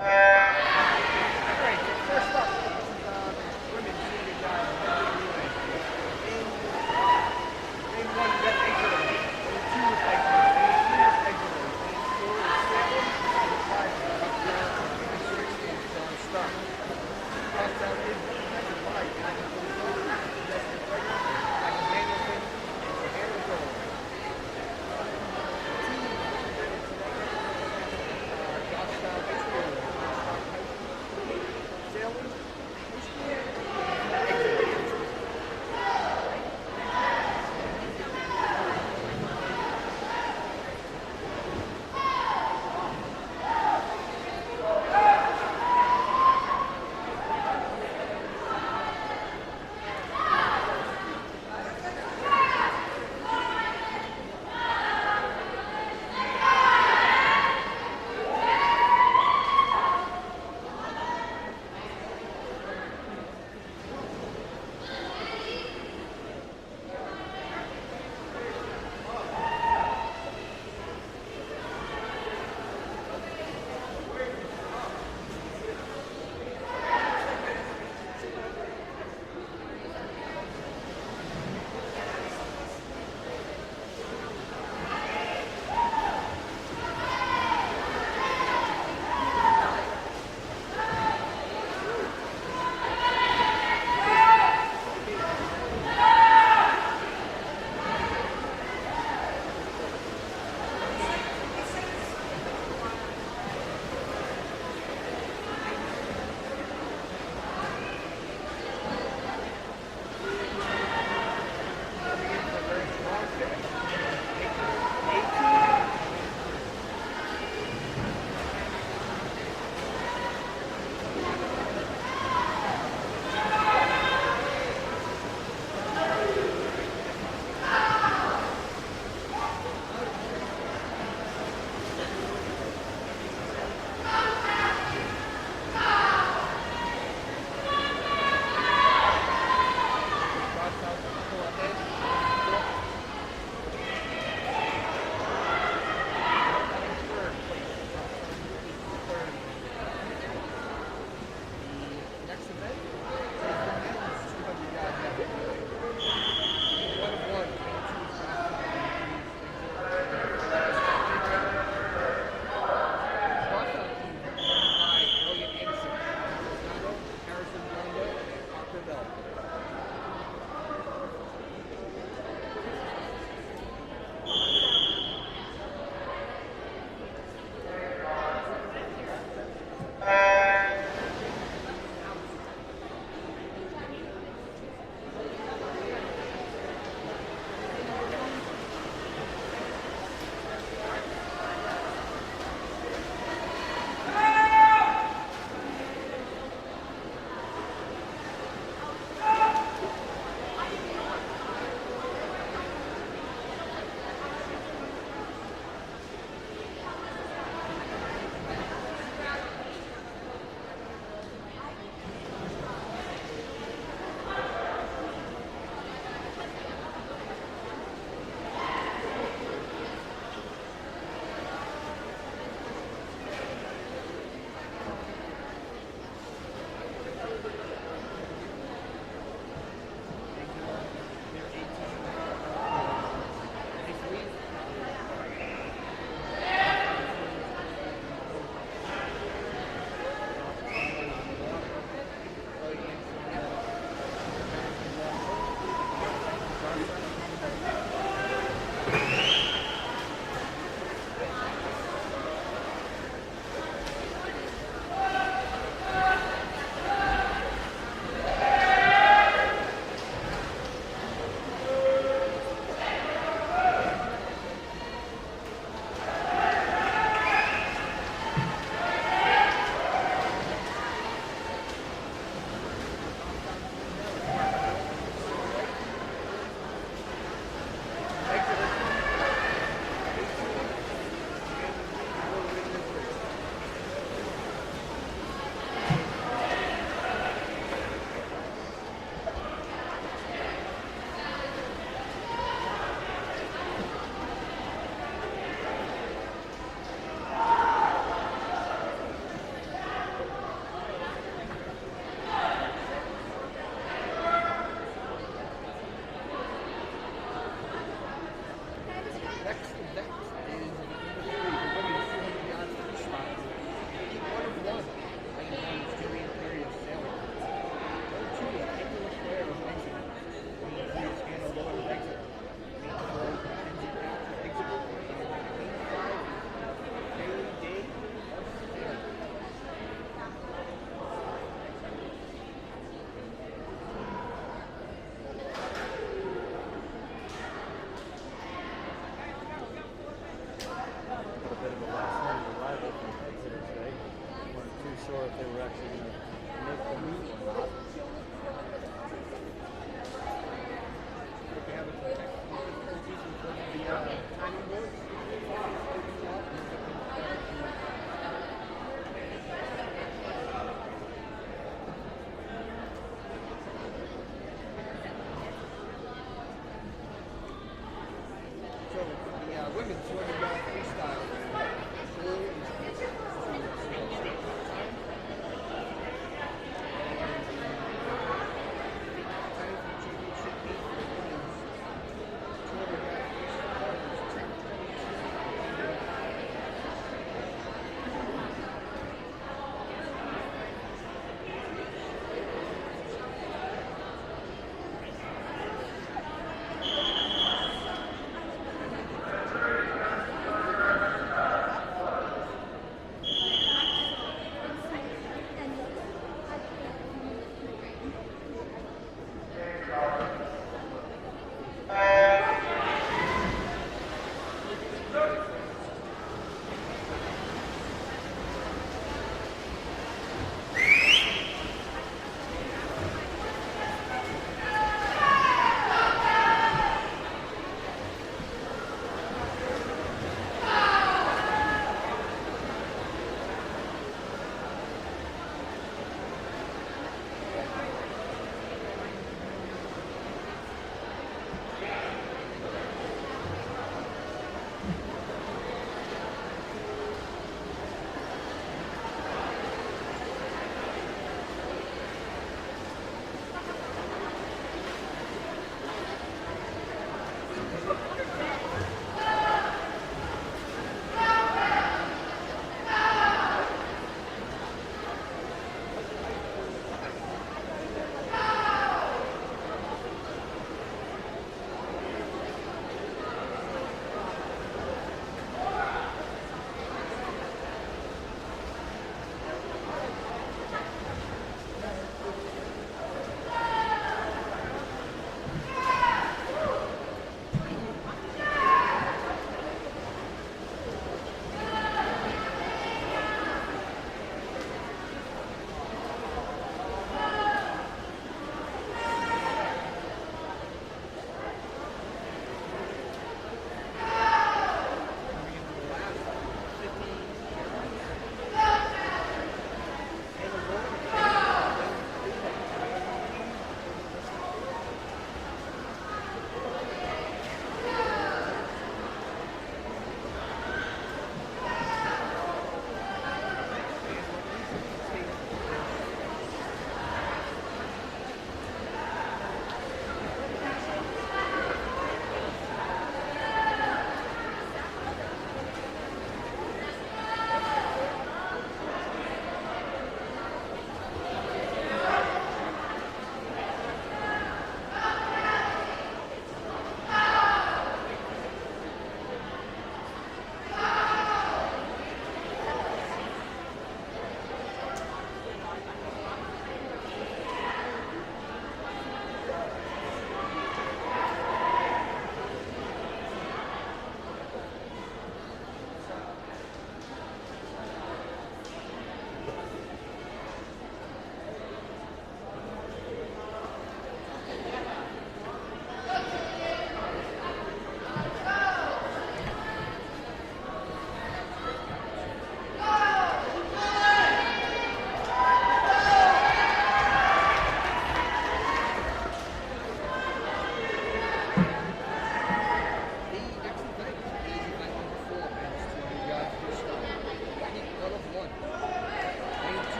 Alright, so first up, this is women's senior dive heavyweight relay. Game one is at Exeter. Game two is Exeter. Game three is Exeter. Game four is Salem. Game five is Bucknell. Game six is John Stark. Crosstown is presented by Justin Frederick, Michael Danielson, and Hannah Gold. Teams represented today are Johnstown Exeter, Johnstown High sure if they were actually going to make the meet or not. If they have technical difficulties with one of the timing boards, so the women's 200 yard freestyle.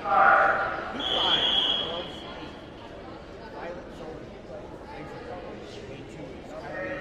Loop 5 of 8. Violet Zone. Exit 2 is Kyrie.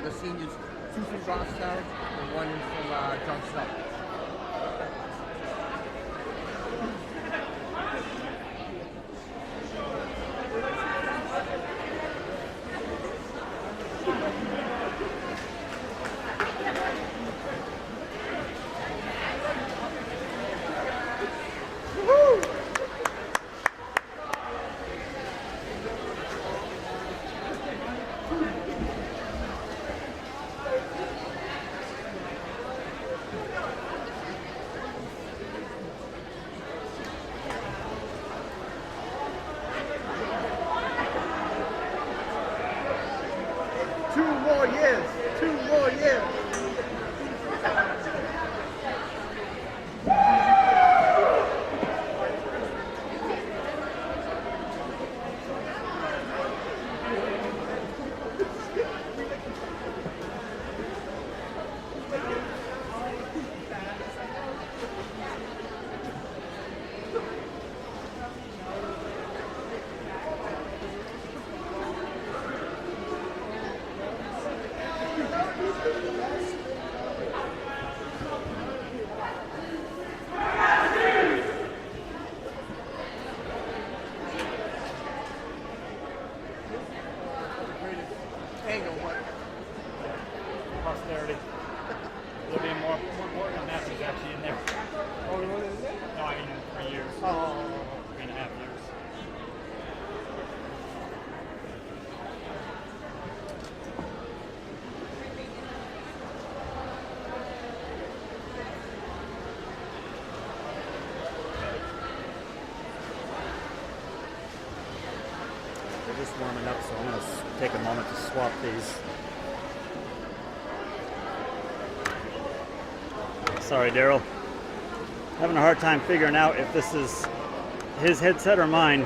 the seniors, 2 from Goffstown and 1 from Johnstown. Two more years. Posterity. There'll be more matches actually in there. Oh, you want to say? No, I mean 3 years. Oh. 3.5 years. They're just warming up, so I'm going to take a moment to swap these. Sorry, Daryl. Having a hard time figuring out if this is his headset or mine.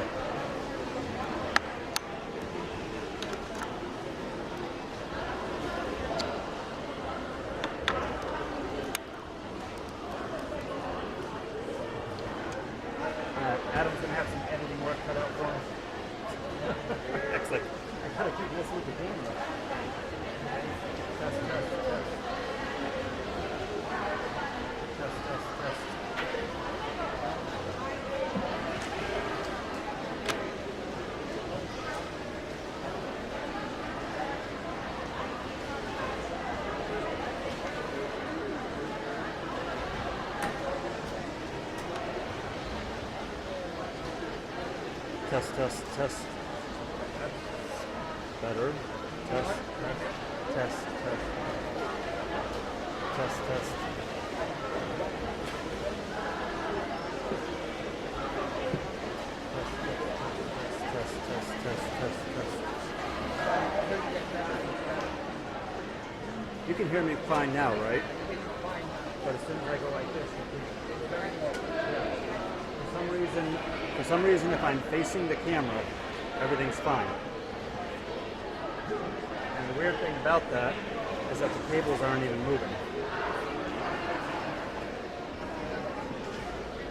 Adam's gonna have some editing work cut out for him. Excellent. I gotta keep this with the camera. Test, test, test. Test, test, test. Test, test, test. Better. Test, test, test, test. Test, test. Test, test, test, test, test. You can hear me fine now, right? But as soon as I go like this, yeah. For some reason, if I'm facing the camera, everything's fine. And the weird thing about that is that the cables aren't even moving.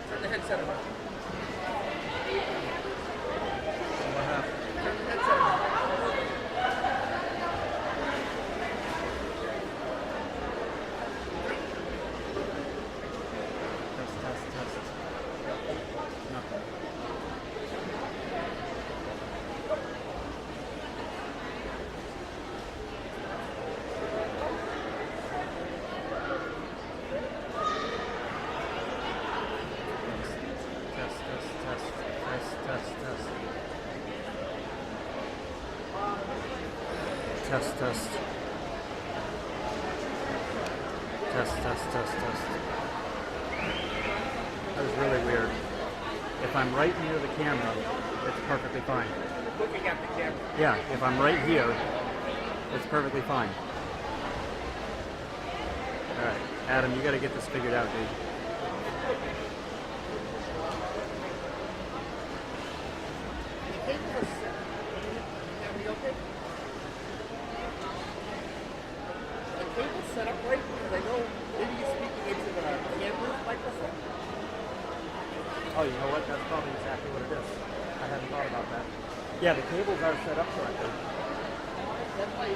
Turn the headset on. What happened? Turn the headset on. Test, test, test. Nothing. Test, test, test, test, test, test. Test, test. Test, test, test, test. That was really weird. If I'm right near the camera, it's perfectly fine. Looking at the camera. Yeah, if I'm right here, it's perfectly fine. Alright, Adam, you gotta get this figured out, dude. The cables are set. Can we okay? The cable's set up right because I know maybe you're speaking into the camera microphone. Oh, you know what? That's probably exactly what it is. I hadn't thought about that. Yeah, the cables are set up correctly. That's why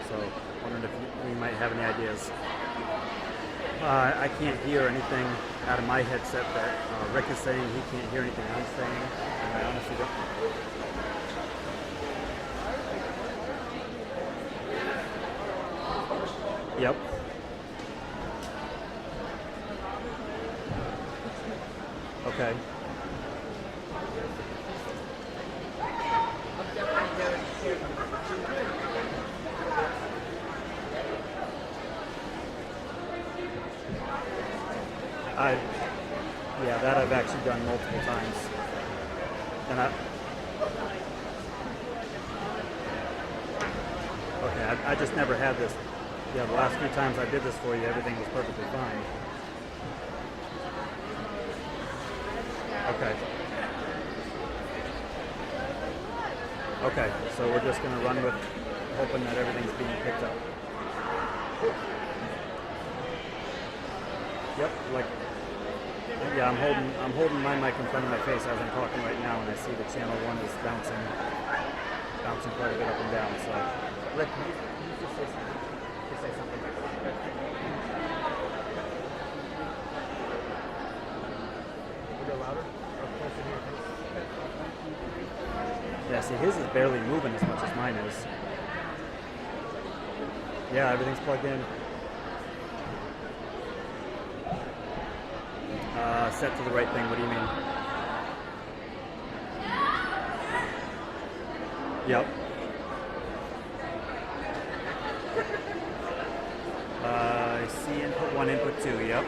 So wondering if you might have any ideas. I can't hear anything out of my headset that Rick is saying. He can't hear anything I'm saying. And I honestly don't. Yep. Okay. Yeah, that I've actually done multiple times. And I just never had this. Yeah, the last few times I did this for you, everything was perfectly fine. Okay. Okay, so we're just gonna run with hoping that everything's being picked up. Yep, like, yeah, I'm holding my mic in front of my face as I'm talking right now, and I see the channel 1 is bouncing quite a bit up and down. So, Rick, can you just say something? Just say something. A bit louder or closer to your face. Yeah, see, his is barely moving as much as mine is. Yeah, everything's plugged in. Set to the right thing. What do you mean? Yep. I see input 1, input 2. Yep.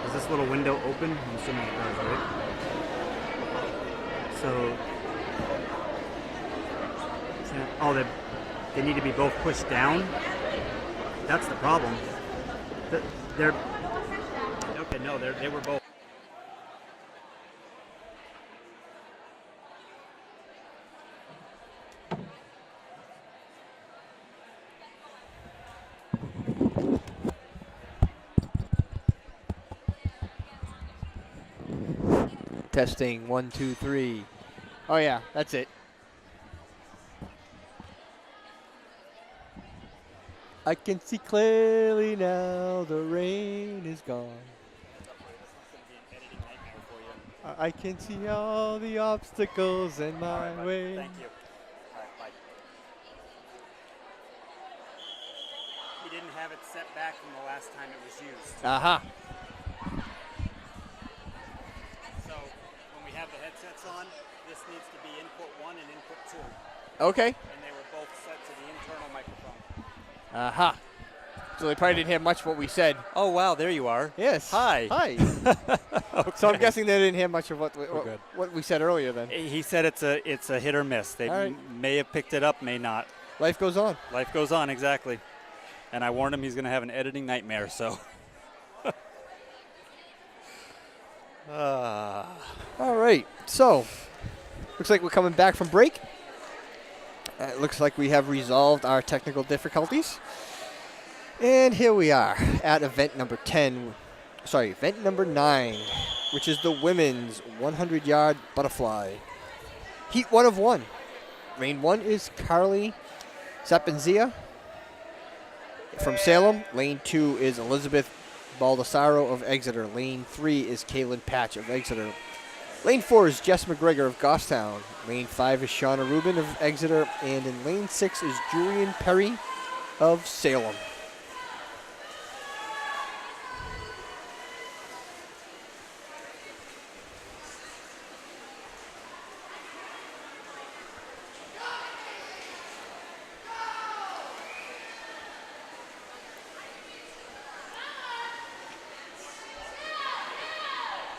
Is this little window open? I'm assuming it does, right? So, oh, they need to be both pushed down. That's the problem. They're okay. No, they were both. Testing 1, 2, 3. Oh yeah, that's it. I can see clearly now, the rain is gone. I can see all the obstacles in my way. Thank you. All right, bye. He didn't have it set back from the last time it was used. Aha. So when we have the headsets on, this needs to be input 1 and input 2. Okay. And they were both set to the internal microphone. Aha. So they probably didn't hear much what we said. Oh, wow, there you are. Yes. Hi. Hi. Okay. So I'm guessing they didn't hear much of Good. what we said earlier then. He said it's a hit or miss. They may have picked it up, may not. Life goes on. Life goes on, exactly. And I warned him he's going to have an editing nightmare, so. All right. So, looks like we're coming back from break. It looks like we have resolved our technical difficulties. And here we are at event number 9, which is the women's 100-yard butterfly. Heat 1 of 1. Lane 1 is Carly Sapenzia from Salem. Lane 2 is Elizabeth Baldessaro of Exeter. Lane 3 is Kaylin Patch of Exeter. Lane 4 is Jess McGregor of Goffstown. Lane 5 is Shauna Rubin of Exeter. And in lane 6 is Julian Perry of Salem.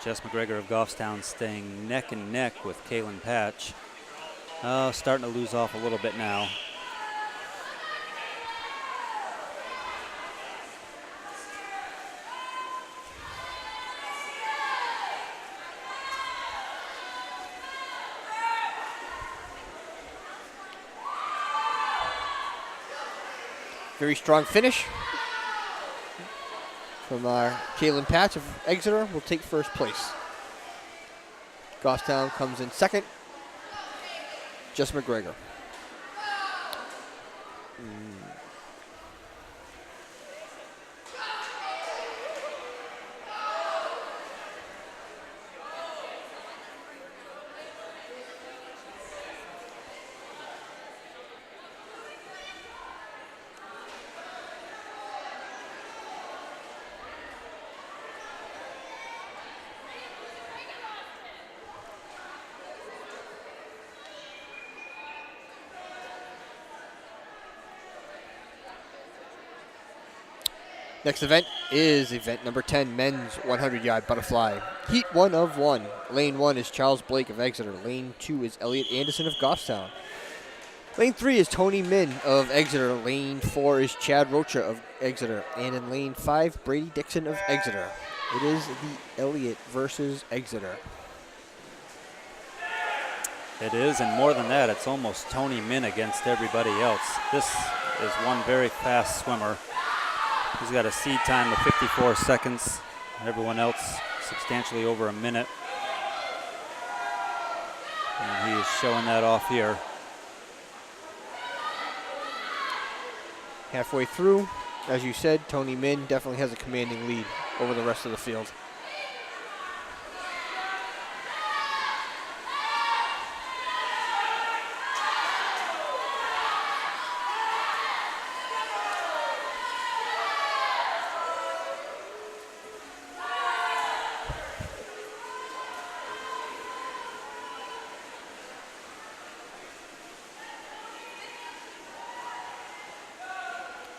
Jess McGregor of Goffstown staying neck and neck with Kaylin Patch. Starting to lose off a little bit now. Very strong finish from our Kaylin Patch of Exeter will take first place. Goffstown comes in second. Jess McGregor. Next event is event number 10, men's 100-yard butterfly. Heat 1 of 1. Lane 1 is Charles Blake of Exeter. Lane 2 is Elliot Anderson of Goffstown. Lane 3 is Tony Min of Exeter. Lane 4 is Chad Rocha of Exeter. And in lane 5, Brady Dixon of Exeter. It is the Elliot versus Exeter. It is, and more than that, it's almost Tony Min against everybody else. This is one very fast swimmer. He's got a seed time of 54 seconds. Everyone else substantially over a minute. And he is showing that off here. Halfway through, as you said, Tony Min definitely has a commanding lead over the rest of the field.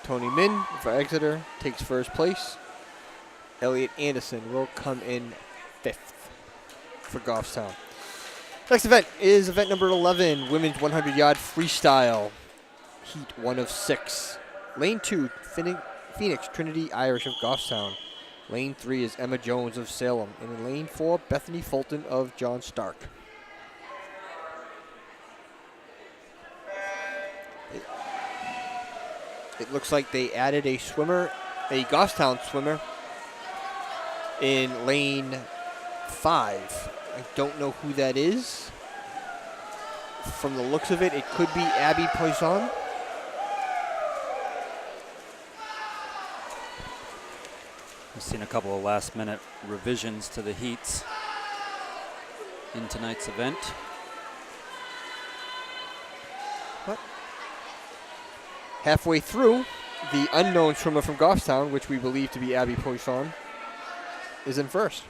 Tony Min for Exeter takes first place. Elliot Anderson will come in 5th for Goffstown. Next event is event number 11, women's 100-yard freestyle. Heat 1 of 6. Lane 2, Phoenix Trinity Irish of Goffstown. Lane 3 is Emma Jones of Salem. And in lane 4, Bethany Fulton of John Stark. It looks like they added a swimmer, a Goffstown swimmer, in lane 5. I don't know who that is. From the looks of it, it could be Abby Poisson. We've seen a couple of last-minute revisions to the heats in tonight's event. Halfway through, the unknown swimmer from Goffstown, which we believe to be Abby Poisson, is in first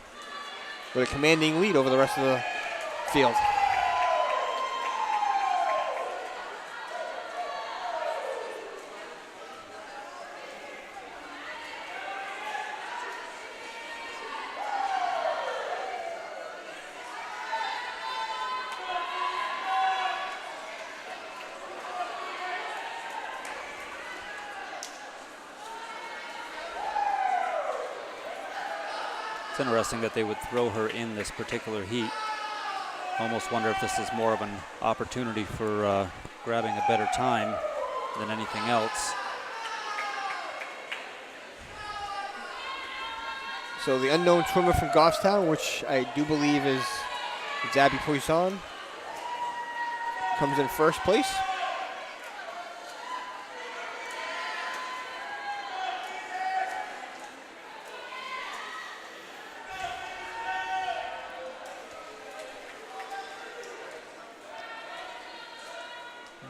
with a commanding lead over the rest of the field. It's interesting that they would throw her in this particular heat. Almost wonder if this is more of an opportunity for grabbing a better time than anything else. So the unknown swimmer from Goffstown, which I do believe is Abby Poisson, comes in first place.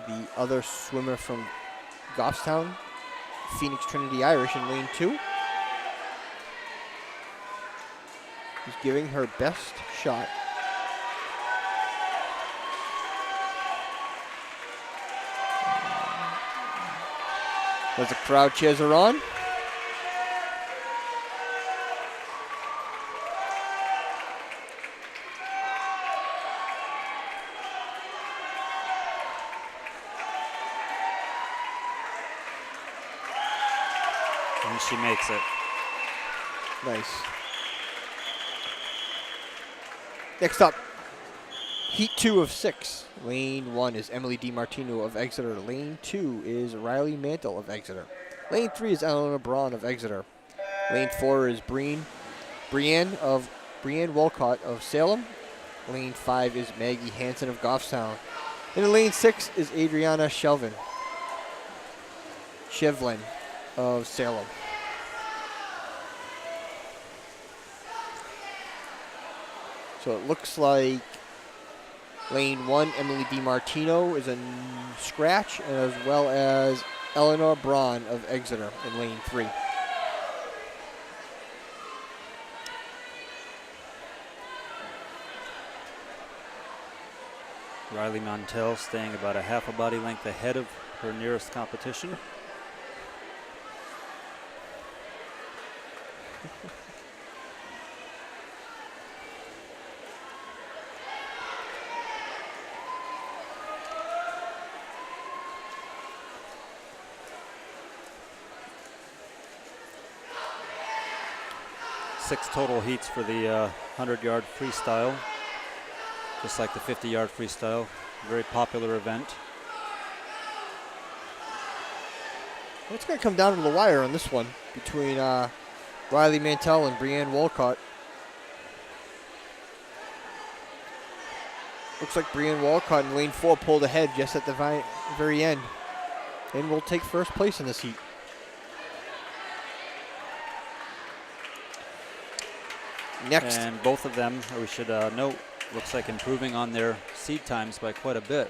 The other swimmer from Goffstown, Phoenix Trinity Irish in lane 2. She's giving her best shot. As the crowd cheers her on. And she makes it. Nice. Next up, Heat 2 of 6. Lane 1 is Emily DiMartino of Exeter. Lane 2 is Riley Mantle of Exeter. Lane 3 is Eleanor Braun of Exeter. Lane 4 is Brienne Walcott of Salem. Lane 5 is Maggie Hansen of Goffstown. In lane 6 is Adriana Shevlin of Salem. So it looks like lane 1, Emily DiMartino is a scratch, as well as Eleanor Braun of Exeter in lane 3. Riley Montel staying about a half a body length ahead of her nearest competition. Six total heats for the 100-yard freestyle, just like the 50-yard freestyle. Very popular event. Well, it's going to come down to the wire on this one between Riley Mantell and Brianne Walcott. Looks like Brianne Walcott in lane 4 pulled ahead just at the very end and will take first place in this heat. Next. And both of them, we should note, looks like improving on their seed times by quite a bit.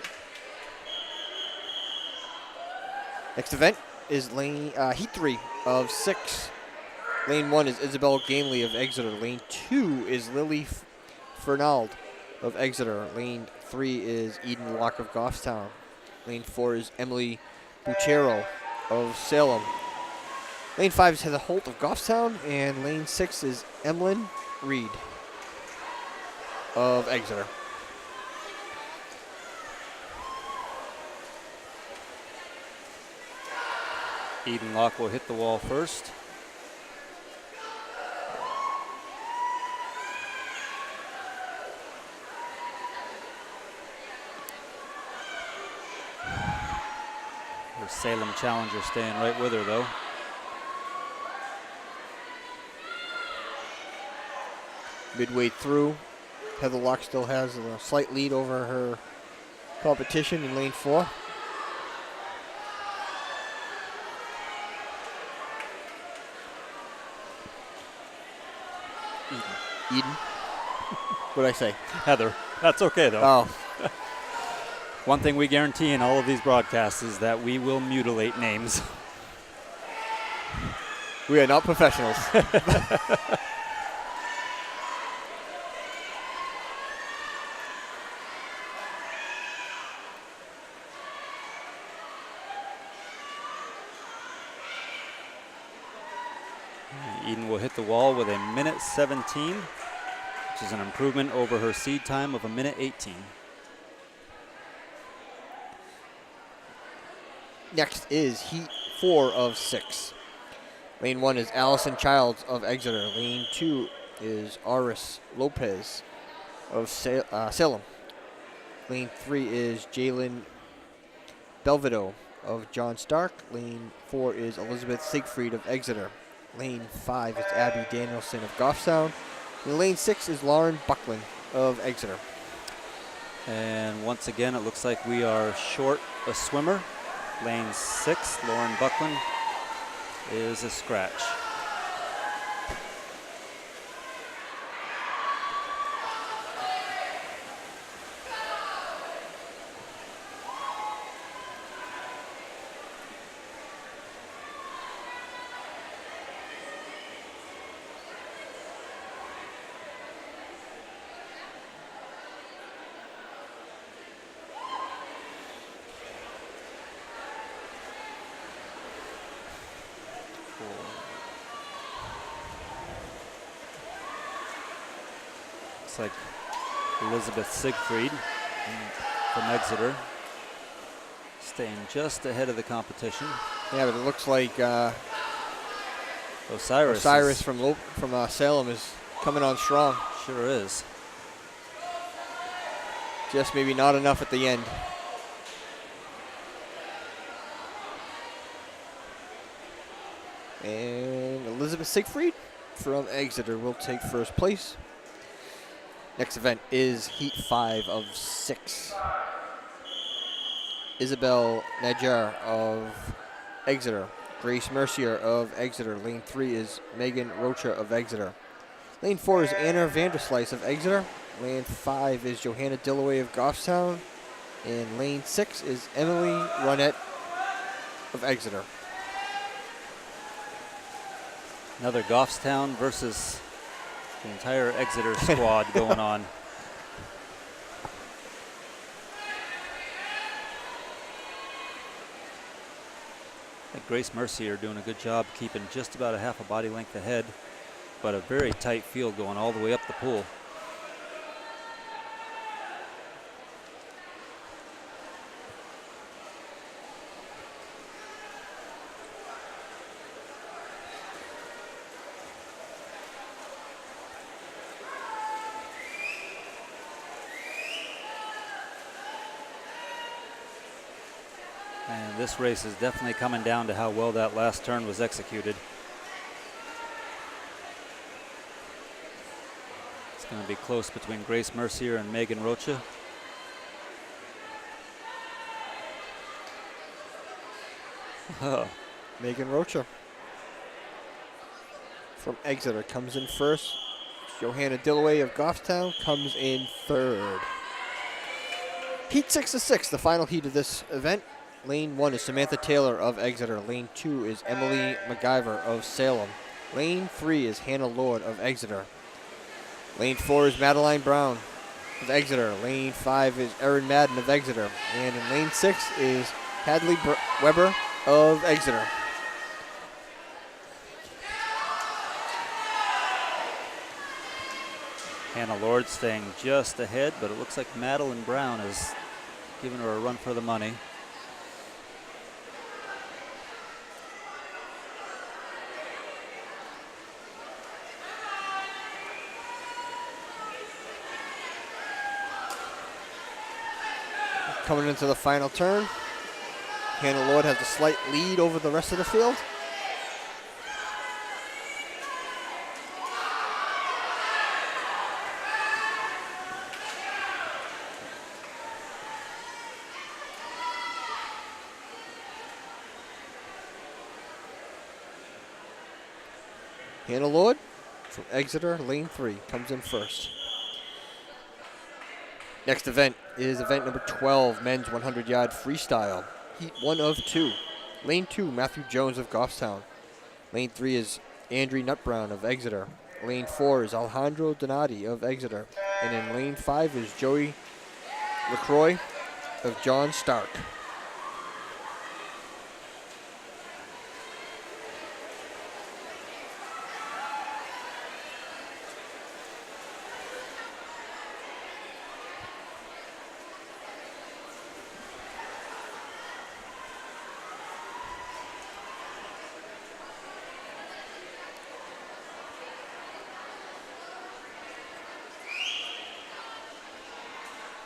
Next event is lane heat 3 of 6. Lane 1 is Isabel Gainley of Exeter. Lane 2 is Lily Fernald of Exeter. Lane 3 is Eden Locke of Goffstown. Lane 4 is Emily Buchero of Salem. Lane 5 is Heather Holt of Goffstown. And lane 6 is Emlyn Reed of Exeter. Eden Locke will hit the wall first. Her Salem challenger staying right with her though. Midway through, Heather Locke still has a slight lead over her competition in lane 4. Eden. What'd I say? Heather, that's okay though. Oh, One thing we guarantee in all of these broadcasts is that we will mutilate names. we are not professionals. Eden will hit the wall with a minute 17, which is an improvement over her seed time of a minute 18. Next is heat 4 of 6. Lane 1 is Allison Childs of Exeter. Lane 2 is Aris Lopez of Salem. Lane 3 is Jalen Belvido of John Stark. Lane 4 is Elizabeth Siegfried of Exeter. Lane 5 is Abby Danielson of Goffstown. And lane 6 is Lauren Buckland of Exeter. And once again, it looks like we are short a swimmer. Lane 6, Lauren Buckland, is a scratch. Looks like Elizabeth Siegfried from Exeter staying just ahead of the competition. Yeah, but it looks like Osiris from Salem is coming on strong. sure is. Just maybe not enough at the end. And Elizabeth Siegfried from Exeter will take first place. Next event is heat 5 of 6. Isabel Najar of Exeter. Grace Mercier of Exeter. Lane 3 is Megan Rocha of Exeter. Lane 4 is Anna Vanderslice of Exeter. Lane 5 is Johanna Dillaway of Goffstown. And lane 6 is Emily Ronette of Exeter. Another Goffstown versus the entire Exeter squad going on. I think Grace Mercier doing a good job keeping just about a half a body length ahead, but a very tight field going all the way up the pool. And this race is definitely coming down to how well that last turn was executed. It's going to be close between Grace Mercier and Megan Rocha. Oh, Megan Rocha from Exeter comes in first. Johanna Dillaway of Goffstown comes in third. Heat 6 of 6, the final heat of this event. Lane 1 is Samantha Taylor of Exeter. Lane 2 is Emily MacGyver of Salem. Lane 3 is Hannah Lord of Exeter. Lane 4 is Madeline Brown of Exeter. Lane 5 is Erin Madden of Exeter. And in lane 6 is Hadley Weber of Exeter. Hannah Lord staying just ahead, but it looks like Madeline Brown is giving her a run for the money. Coming into the final turn, Hannah Lord has a slight lead over the rest of the field. Hannah Lord from Exeter, lane 3, comes in first. Next event is event number 12, men's 100-yard freestyle. Heat 1 of 2. Lane 2, Matthew Jones of Goffstown. Lane 3 is Andrew Nutbrown of Exeter. Lane 4 is Alejandro Donati of Exeter. And in lane 5 is Joey LaCroix of John Stark.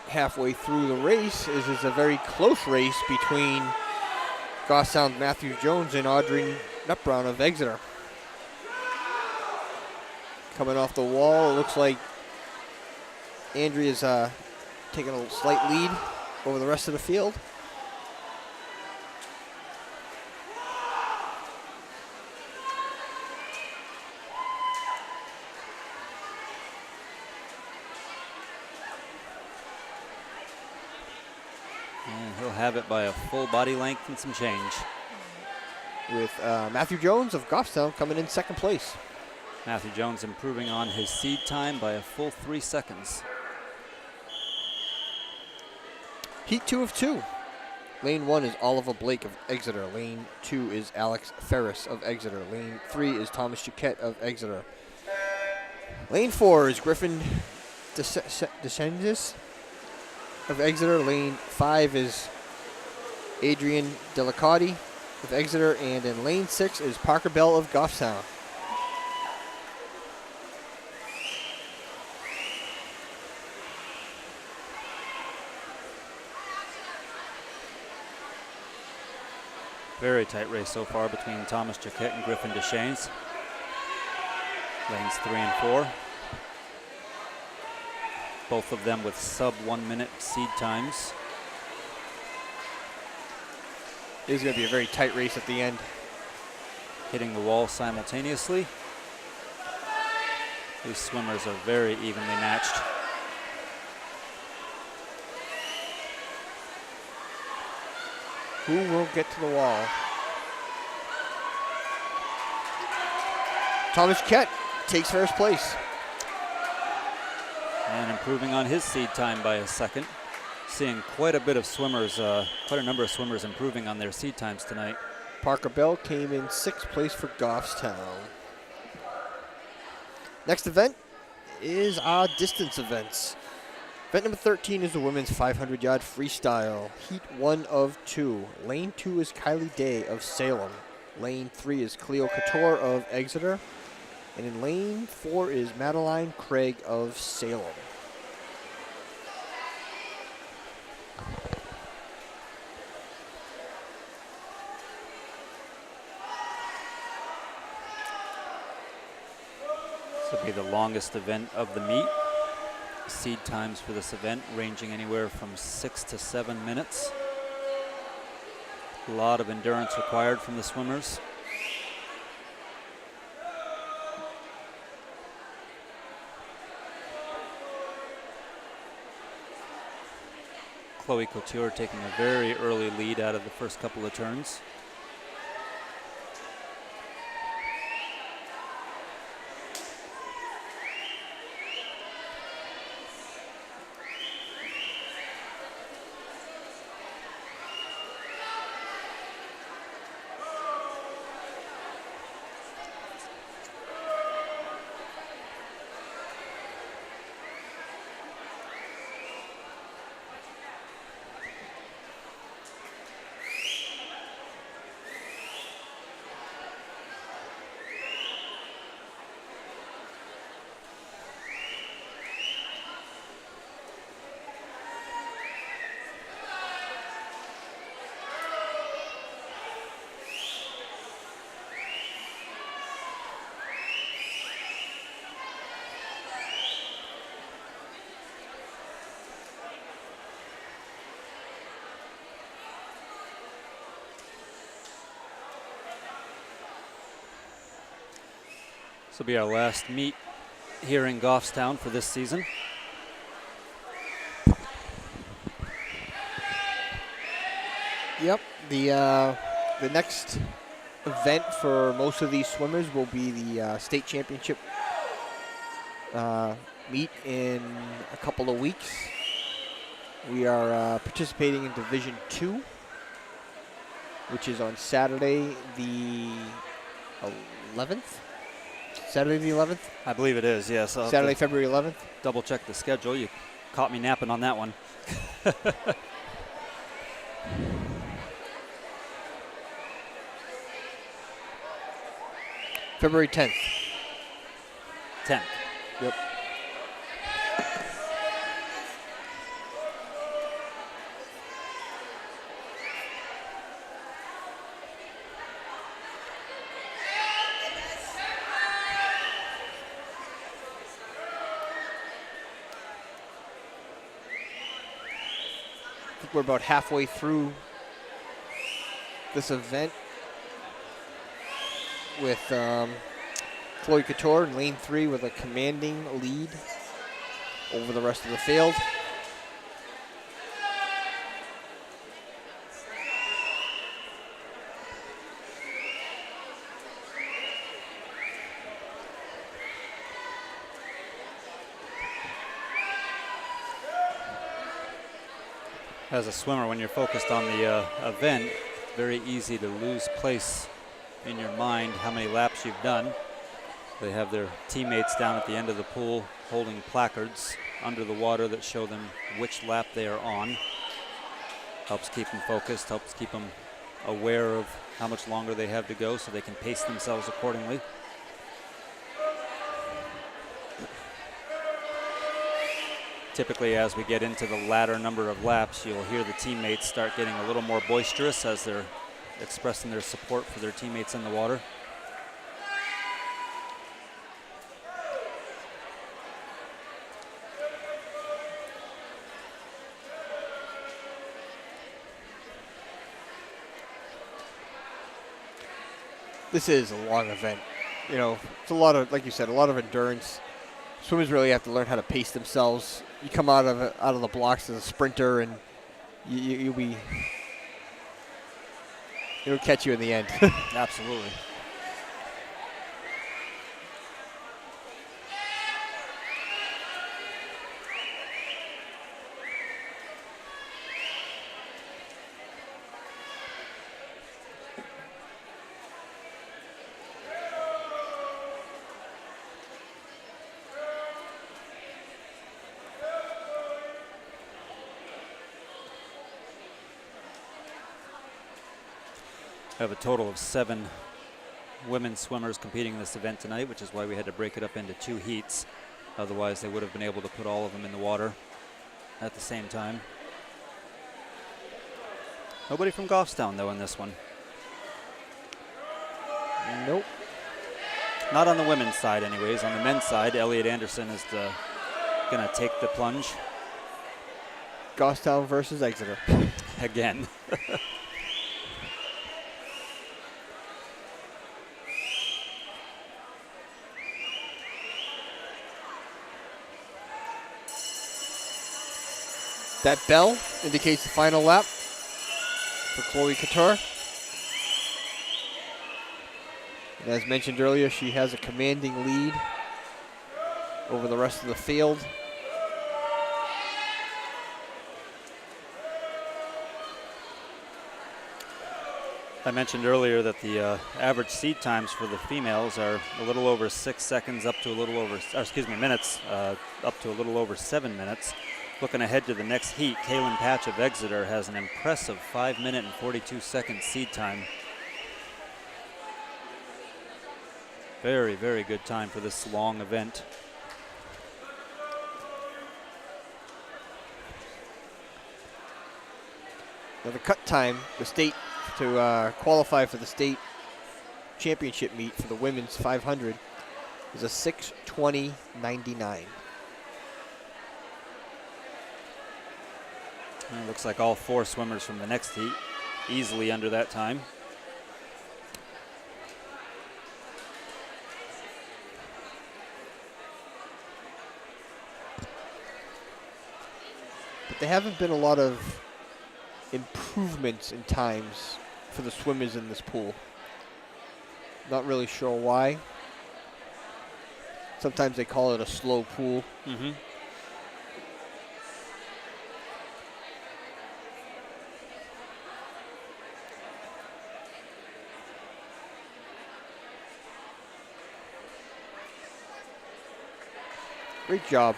Halfway through the race is a very close race between Goffstown's Matthew Jones and Audrey Nutbrown of Exeter. Coming off the wall, it looks like Andrea's taking a slight lead over the rest of the field. And he'll have it by a full body length and some change. With Matthew Jones of Goffstown coming in second place. Matthew Jones improving on his seed time by a full 3 seconds. Heat 2 of 2. Lane 1 is Oliver Blake of Exeter. Lane 2 is Alex Ferris of Exeter. Lane 3 is Thomas Chiquette of Exeter. Lane 4 is Griffin DeSantis of Exeter. Lane 5 is Adrian Delicotti of Exeter. And in lane 6 is Parker Bell of Goffstown. Very tight race so far between Thomas Chiquette and Griffin DeShanes. Lanes 3 and 4. Both of them with sub 1 minute seed times. This is going to be a very tight race at the end. Hitting the wall simultaneously. These swimmers are very evenly matched. Who will get to the wall? Thomas Kett takes first place. And improving on his seed time by a second. Seeing quite a bit of swimmers, quite a number of swimmers improving on their seed times tonight. Parker Bell came in 6th place for Goffstown. Next event is our distance events. Event number 13 is the women's 500-yard freestyle. Heat 1 of 2. Lane 2 is Kylie Day of Salem. Lane 3 is Cleo Couture of Exeter. And in lane 4 is Madeline Craig of Salem. This will be the longest event of the meet. Seed times for this event ranging anywhere from 6 to 7 minutes. A lot of endurance required from the swimmers. Chloe Couture taking a very early lead out of the first couple of turns. This will be our last meet here in Goffstown for this season. Yep, the next event for most of these swimmers will be the state championship meet in a couple of weeks. We are participating in Division 2, which is on Saturday the 11th. Saturday the 11th? I believe it is, yes. I'll Saturday, February 11th. double check the schedule. You caught me napping on that one. February 10th. 10th. Yep. I think we're about halfway through this event with Chloe Couture in lane 3 with a commanding lead over the rest of the field. As a swimmer, when you're focused on the event, it's very easy to lose place in your mind how many laps you've done. They have their teammates down at the end of the pool holding placards under the water that show them which lap they are on. Helps keep them focused, helps keep them aware of how much longer they have to go so they can pace themselves accordingly. Typically, as we get into the latter number of laps, you'll hear the teammates start getting a little more boisterous as they're expressing their support for their teammates in the water. This is a long event. You know, it's a lot of, like you said, a lot of endurance. Swimmers really have to learn how to pace themselves. You come out of the blocks as a sprinter, and it'll catch you in the end. Absolutely. We have a total of 7 women swimmers competing in this event tonight, which is why we had to break it up into 2 heats. Otherwise, they would have been able to put all of them in the water at the same time. Nobody from Goffstown, though, in this one. Nope. Not on the women's side, anyways. On the men's side, Elliot Anderson is going to take the plunge. Goffstown versus Exeter. Again. That bell indicates the final lap for Chloe Couture. And as mentioned earlier, she has a commanding lead over the rest of the field. I mentioned earlier that the average seed times for the females are a little over 6 seconds up to a little over, minutes, up to a little over 7 minutes. Looking ahead to the next heat, Kaylin Patch of Exeter has an impressive 5-minute and 42-second seed time. Very, very good time for this long event. Now the cut time, the state, to qualify for the state championship meet for the women's 500 is a 6:20.99. It looks like all 4 swimmers from the next heat easily under that time. But there haven't been a lot of improvements in times for the swimmers in this pool. Not really sure why. Sometimes they call it a slow pool. Mm-hmm. Great job.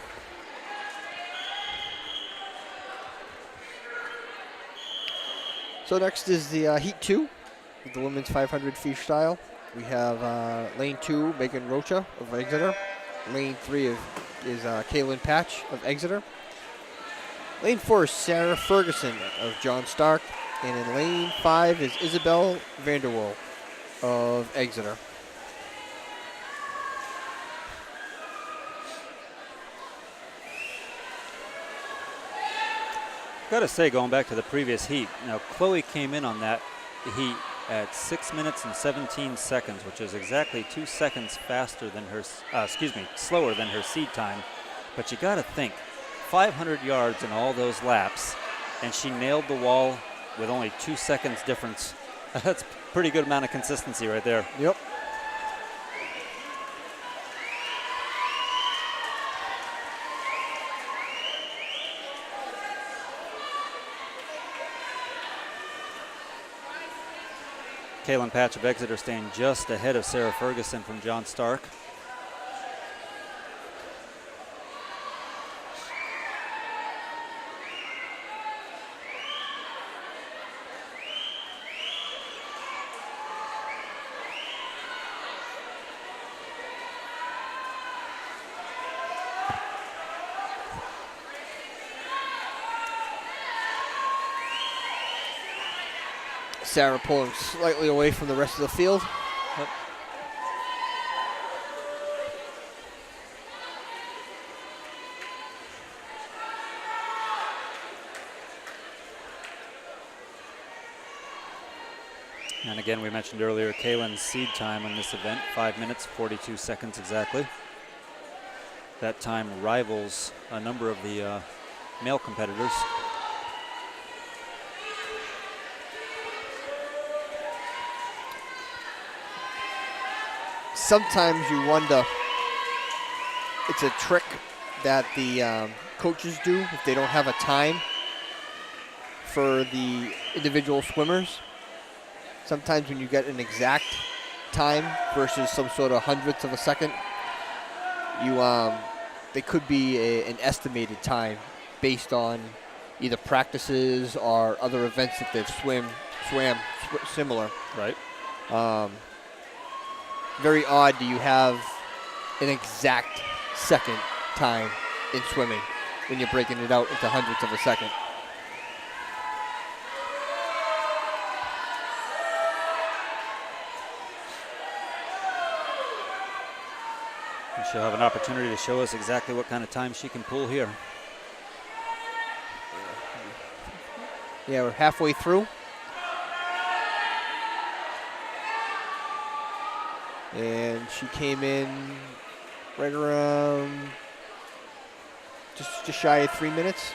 So next is the Heat 2 of the women's 500 freestyle. We have lane 2, Megan Rocha of Exeter. Lane 3 is Kaylin Patch of Exeter. Lane 4 is Sarah Ferguson of John Stark. And in lane 5 is Isabel Vanderwall of Exeter. Gotta say, going back to the previous heat, now Chloe came in on that heat at 6 minutes and 17 seconds, which is exactly 2 seconds faster than her, slower than her seed time. But you gotta think, 500 yards in all those laps, and she nailed the wall with only 2 seconds difference. That's a pretty good amount of consistency right there. Yep. Kaylin Patch of Exeter staying just ahead of Sarah Ferguson from John Stark. Sarah pulling slightly away from the rest of the field. Yep. And again, we mentioned earlier, Kaylin's seed time on this event, 5 minutes, 42 seconds exactly. That time rivals a number of the male competitors. Sometimes you wonder, it's a trick that the coaches do if they don't have a time for the individual swimmers. Sometimes when you get an exact time versus some sort of hundredth of a second, they could be an estimated time based on either practices or other events that they've swam similar. Right. Very odd do you have an exact second time in swimming when you're breaking it out into hundredths of a second. And she'll have an opportunity to show us exactly what kind of time she can pull here. Yeah, we're halfway through. And she came in right around just shy of 3 minutes.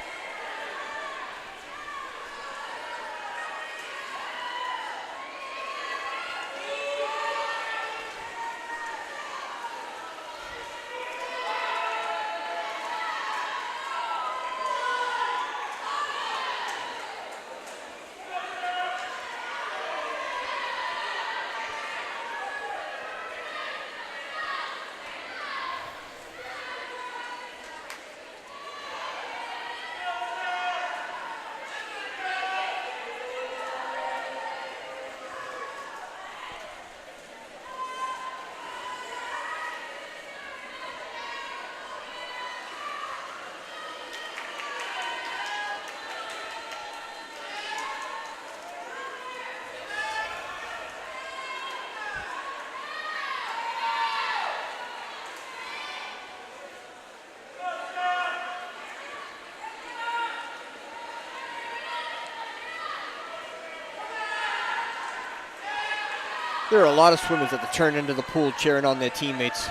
There are a lot of swimmers at the turn end of the pool cheering on their teammates.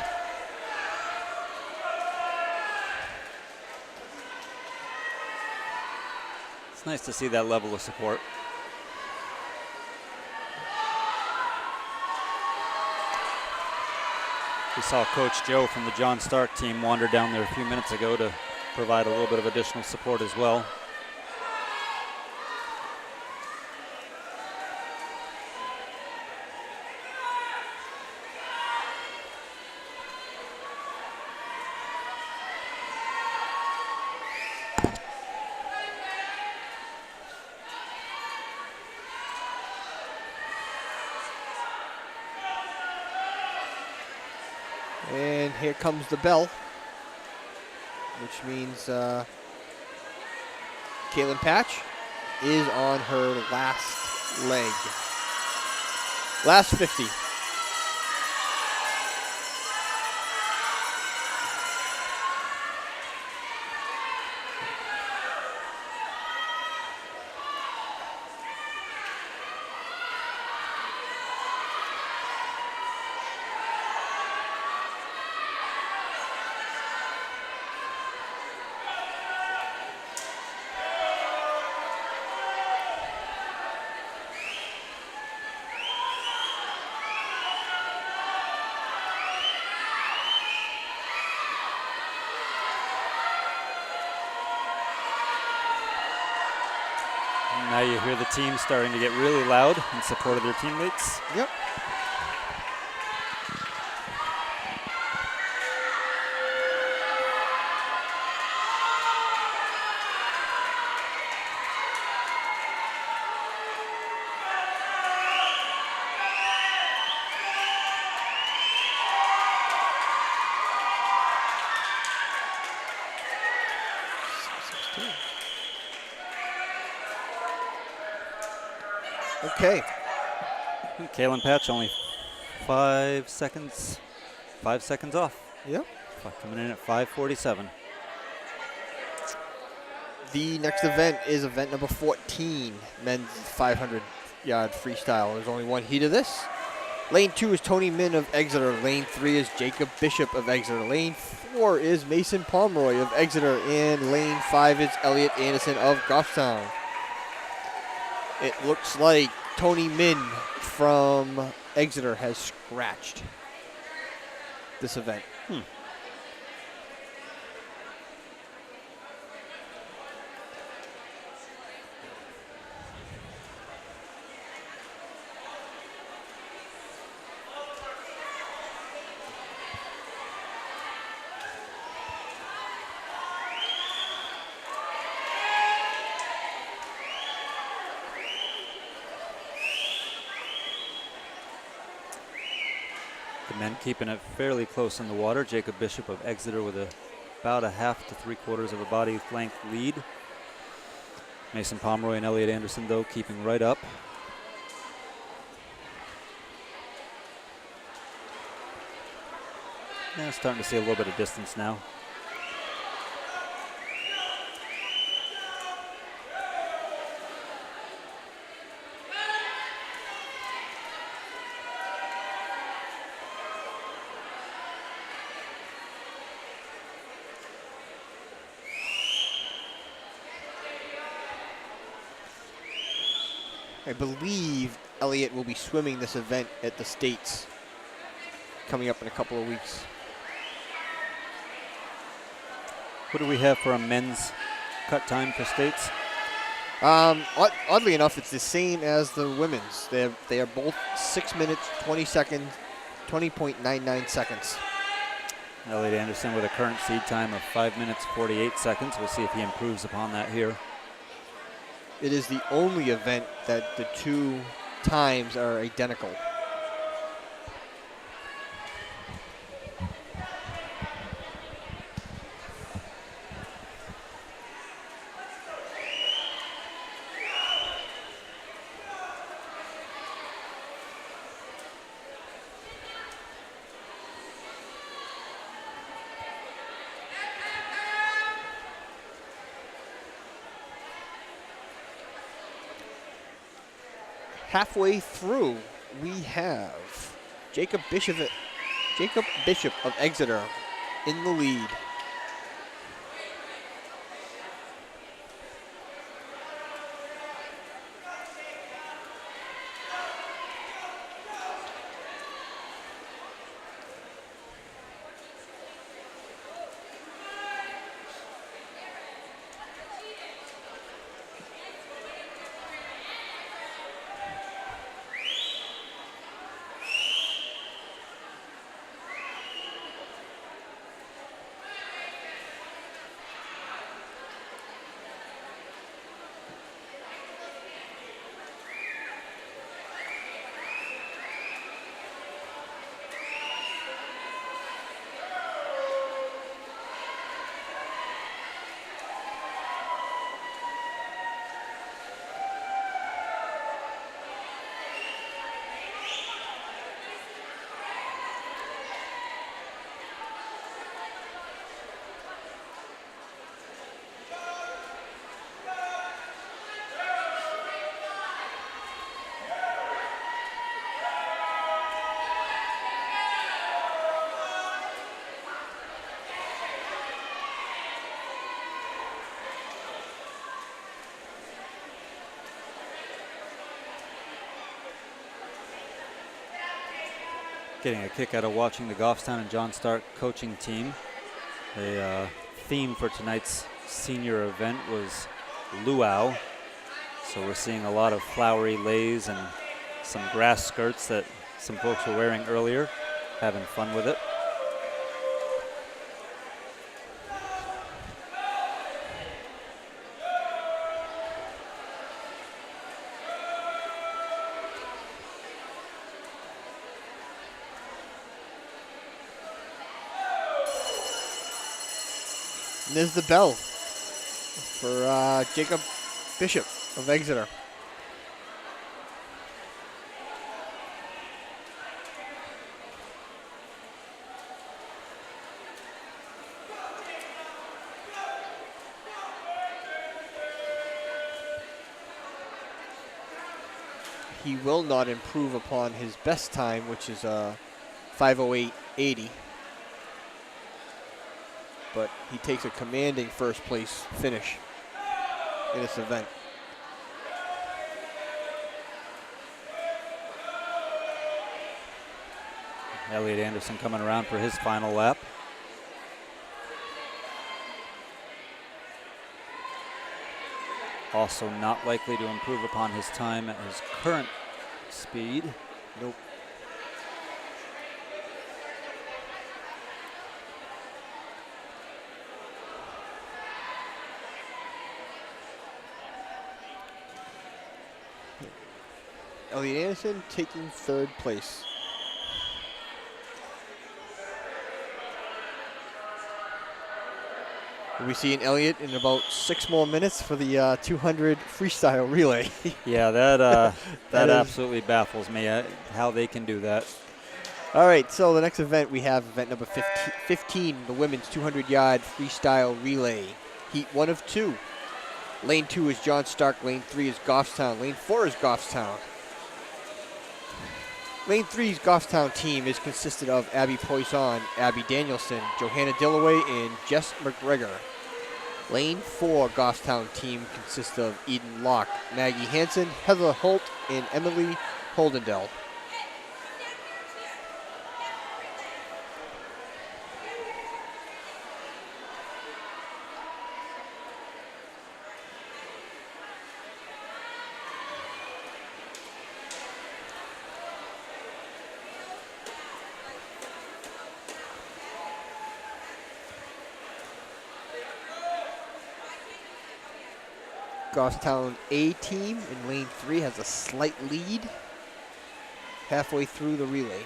It's nice to see that level of support. We saw Coach Joe from the John Stark team wander down there a few minutes ago to provide a little bit of additional support as well. And here comes the bell, which means Kaylin Patch is on her last leg. Last 50. Now you hear the team starting to get really loud in support of their teammates. Yep. Okay. Kaylin Patch only 5 seconds off. Yep. Coming in at 5:47. The next event is event number 14, men's 500. yard freestyle. There's only one heat of this. Lane 2 is Tony Min of Exeter. Lane 3 is Jacob Bishop of Exeter. Lane 4 is Mason Pomeroy of Exeter. And lane 5 is Elliot Anderson of Goffstown. It looks like Tony Min from Exeter has scratched this event. The men keeping it fairly close in the water. Jacob Bishop of Exeter with about a half to 3/4 of a body length lead. Mason Pomeroy and Elliot Anderson, though, keeping right up. Yeah, starting to see a little bit of distance now. I believe Elliot will be swimming this event at the States coming up in a couple of weeks. What do we have for a men's cut time for States? Oddly enough, it's the same as the women's. They are both 6 minutes, 20 seconds, 20.99 seconds. Elliot Anderson with a current seed time of 5 minutes, 48 seconds. We'll see if he improves upon that here. It is the only event that the two times are identical. Halfway through, we have Jacob Bishop of Exeter in the lead. Getting a kick out of watching the Goffstown and John Stark coaching team. The theme for tonight's senior event was luau. So we're seeing a lot of flowery leis and some grass skirts that some folks were wearing earlier, having fun with it. And there's the bell for Jacob Bishop of Exeter. he will not improve upon his best time, which is 5:08.80. But he takes a commanding first place finish in this event. Elliot Anderson coming around for his final lap. Also not likely to improve upon his time at his current speed. Nope. Elliot Anderson taking third place. We'll be seeing Elliot in about 6 more minutes for the 200 freestyle relay. Yeah, that That is- absolutely baffles me how they can do that. All right, so the next event we have event number 15, the women's 200-yard freestyle relay. Heat 1 of 2. Lane 2 is John Stark. Lane 3 is Goffstown. Lane 4 is Goffstown. Lane 3's Goffstown team is consisted of Abby Poisson, Abby Danielson, Johanna Dillaway, and Jess McGregor. Lane 4 Goffstown team consists of Eden Locke, Maggie Hansen, Heather Holt, and Emily Holdendell. Goffstown A team in lane 3 has a slight lead halfway through the relay.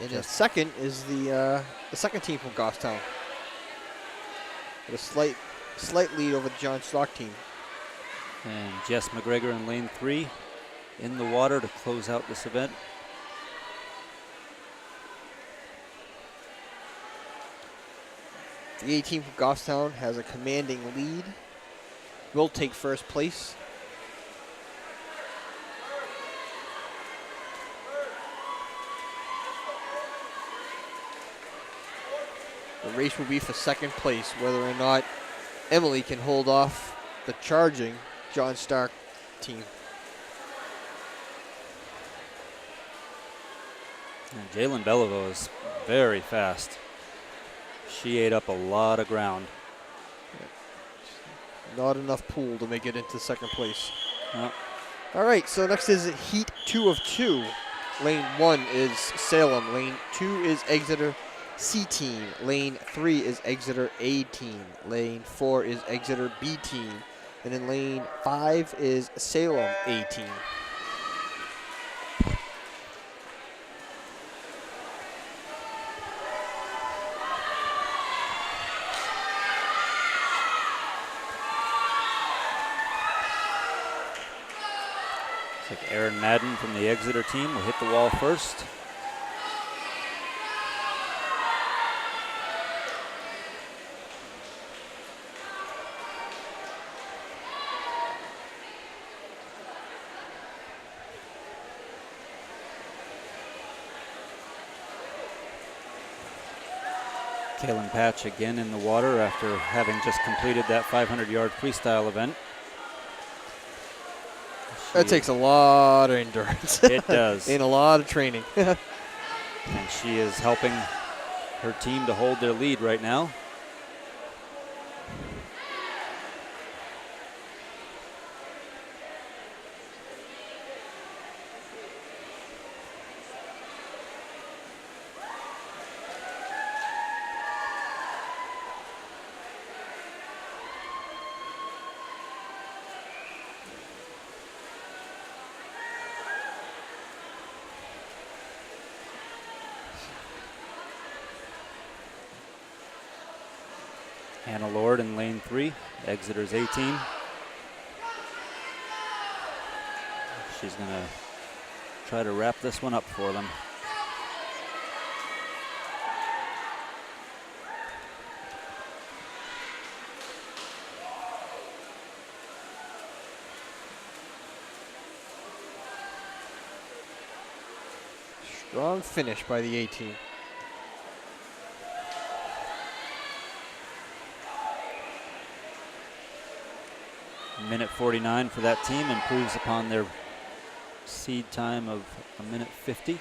And the second is the second team from Goffstown, with a slight lead over the John Stock team. And Jess McGregor in lane 3 in the water to close out this event. The A team from Goffstown has a commanding lead. Will take first place. The race will be for second place, whether or not Emily can hold off the charging John Stark team. And Jalen Beliveau is very fast. She ate up a lot of ground. Not enough pool to make it into second place. Well, All right, so next is Heat 2 of 2. Lane 1 is Salem. Lane 2 is Exeter C team. Lane 3 is Exeter A team. Lane 4 is Exeter B team. And in lane 5 is Salem A team. looks like Aaron Madden from the Exeter team will hit the wall first. Kaylin Patch again in the water after having just completed that 500-yard freestyle event. That takes a lot of endurance. It does. And a lot of training. And she is helping her team to hold their lead right now. Hannah Lord in lane 3, Exeter's 18. She's going to try to wrap this one up for them. Strong finish by the 18. Minute 49 for that team, improves upon their seed time of a minute 50.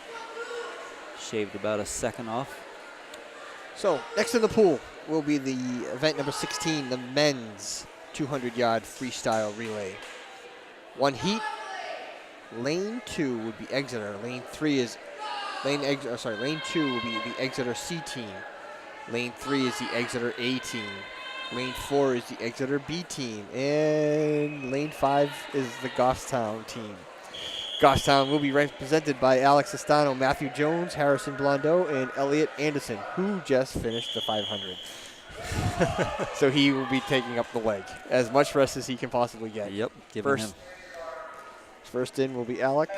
Shaved about a second off. So next in the pool will be the event number 16, the men's 200-yard freestyle relay. One heat. Lane 2 would be Exeter. Lane 2 will be the Exeter C team. Lane 3 is the Exeter A team. Lane 4 is the Exeter B team. And lane 5 is the Goffstown team. Goffstown will be represented by Alex Estano, Matthew Jones, Harrison Blondeau, and Elliot Anderson, who just finished the 500. So he will be taking up the leg. As much rest as he can possibly get. Yep, giving him. First in will be Alex.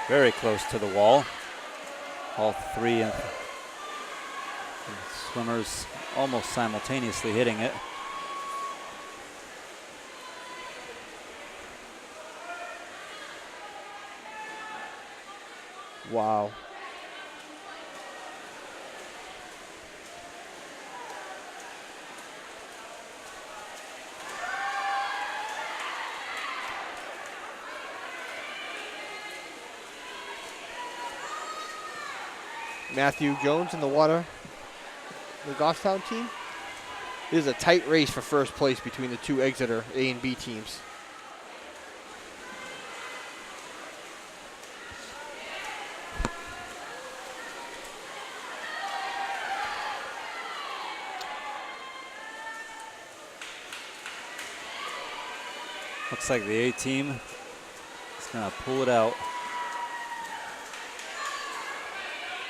Very close to the wall. All three swimmers almost simultaneously hitting it. Wow. Matthew Jones in the water, the Goffstown team. It is a tight race for first place between the two Exeter A and B teams. Looks like the A team is going to pull it out.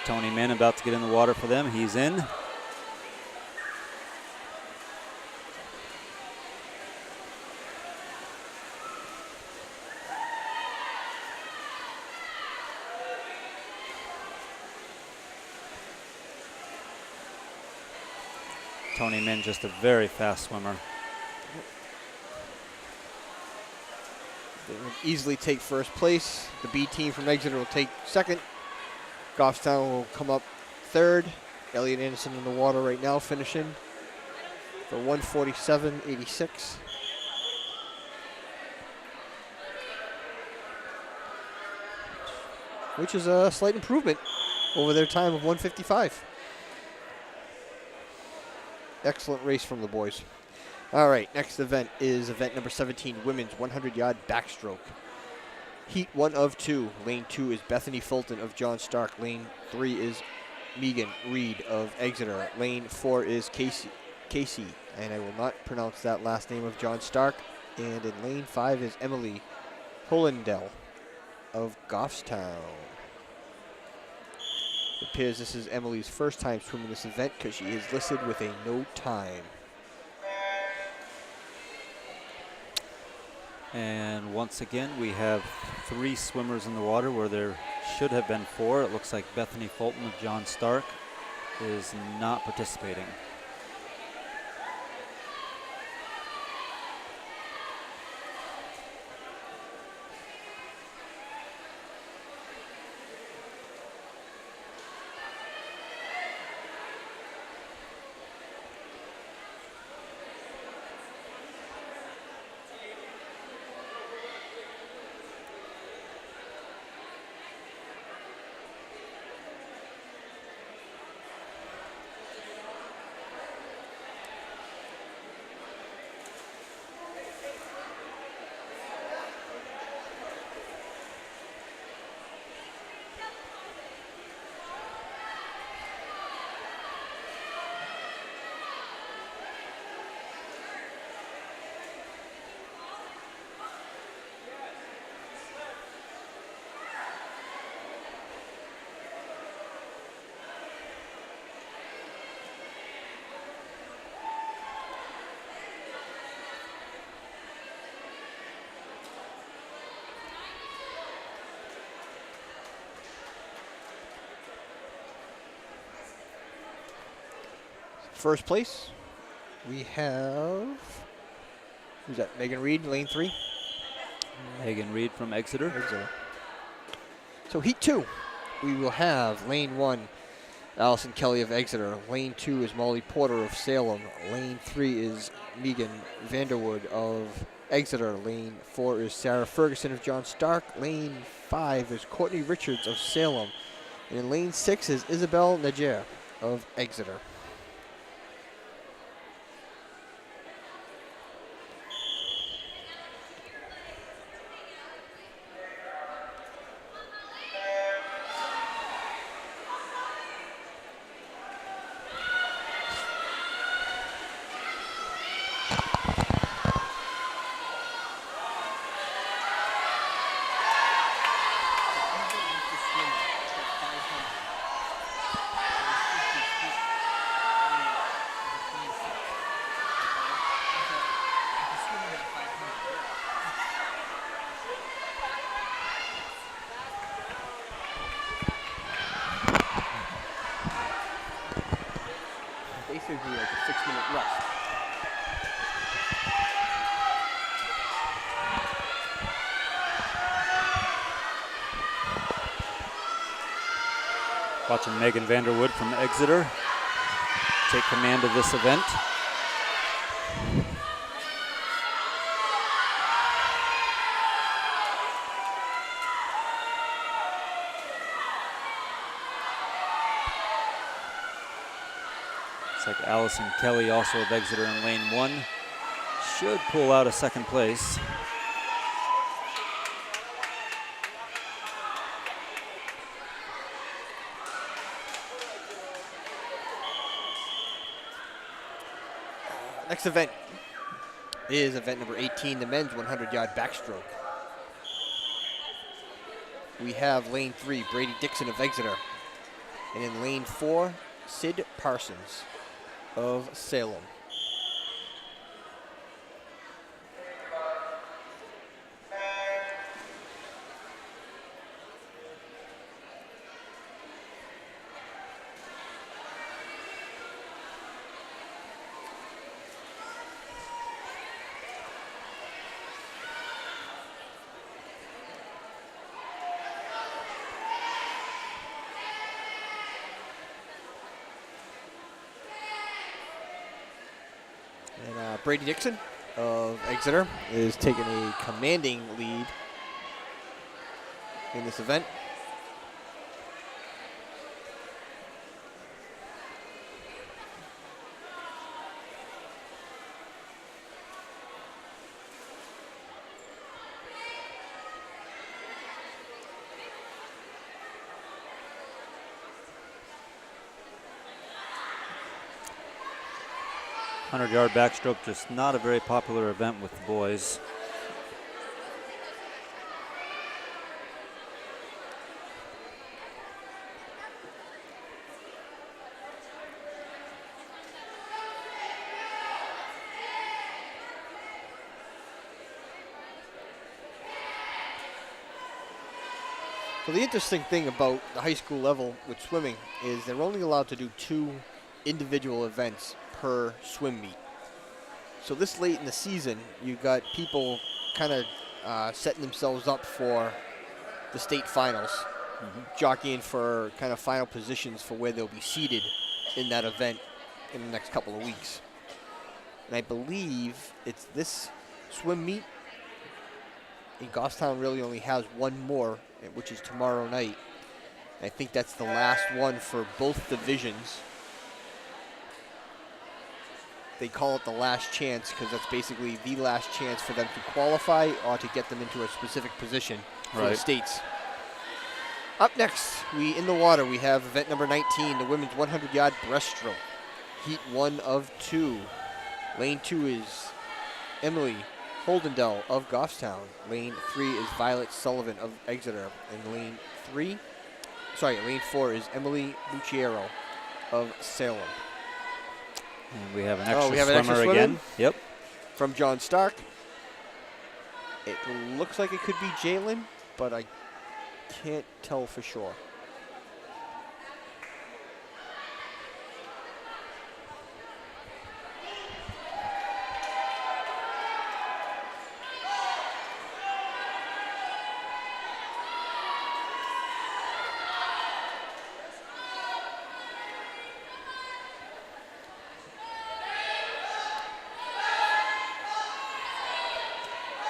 Tony Min about to get in the water for them. He's in. Tony Min, just a very fast swimmer. They will easily take first place. The B team from Exeter will take second. Goffstown will come up third. Elliot Anderson in the water right now, finishing for 147.86. Which is a slight improvement over their time of 155. Excellent race from the boys. All right, next event is event number 17, women's 100-yard backstroke. Heat 1 of 2. Lane 2 is Bethany Fulton of John Stark. Lane 3 is Megan Reed of Exeter. Lane 4 is Casey, and I will not pronounce that last name of John Stark. And in lane 5 is Emily Hollendell of Goffstown. It appears this is Emily's first time swimming this event because she is listed with a no time. And once again, we have 3 swimmers in the water where there should have been 4. It looks like Bethany Fulton of John Stark is not participating. First place, we have, who's that? Megan Reed, lane 3. Megan Reed from Exeter. Exeter. So heat 2, we will have lane 1, Allison Kelly of Exeter. Lane 2 is Molly Porter of Salem. Lane 3 is Megan Vanderwood of Exeter. Lane 4 is Sarah Ferguson of John Stark. Lane 5 is Courtney Richards of Salem. And in lane 6 is Isabel Najer of Exeter. Basically like a 6-minute rest. Watching Megan Vanderwood from Exeter take command of this event. Looks like Allison Kelly, also of Exeter, in lane 1, should pull out a second place. Next event is event number 18, the men's 100-yard backstroke. We have lane 3, Brady Dixon of Exeter. And in lane 4, Sid Parsons of Salem. And Brady Dixon of Exeter is taking a commanding lead in this event. Hundred-yard backstroke, just not a very popular event with the boys. So the interesting thing about the high school level with swimming is they're only allowed to do 2 individual events per swim meet. So this late in the season, you've got people kind of setting themselves up for the state finals, jockeying for kind of final positions for where they'll be seated in that event in the next couple of weeks. And I believe it's this swim meet. And Goffstown really only has one more, which is tomorrow night. I think that's the last one for both divisions. They call it the last chance because that's basically the last chance for them to qualify or to get them into a specific position for the states. Up next, in the water, we have event number 19, the women's 100-yard breaststroke. Heat 1 of 2. Lane 2 is Emily Holdendell of Goffstown. Lane 3 is Violet Sullivan of Exeter. And lane 4 is Emily Bucciero of Salem. And we have an extra swimmer again. Yep. From John Stark. It looks like it could be Jalen, but I can't tell for sure.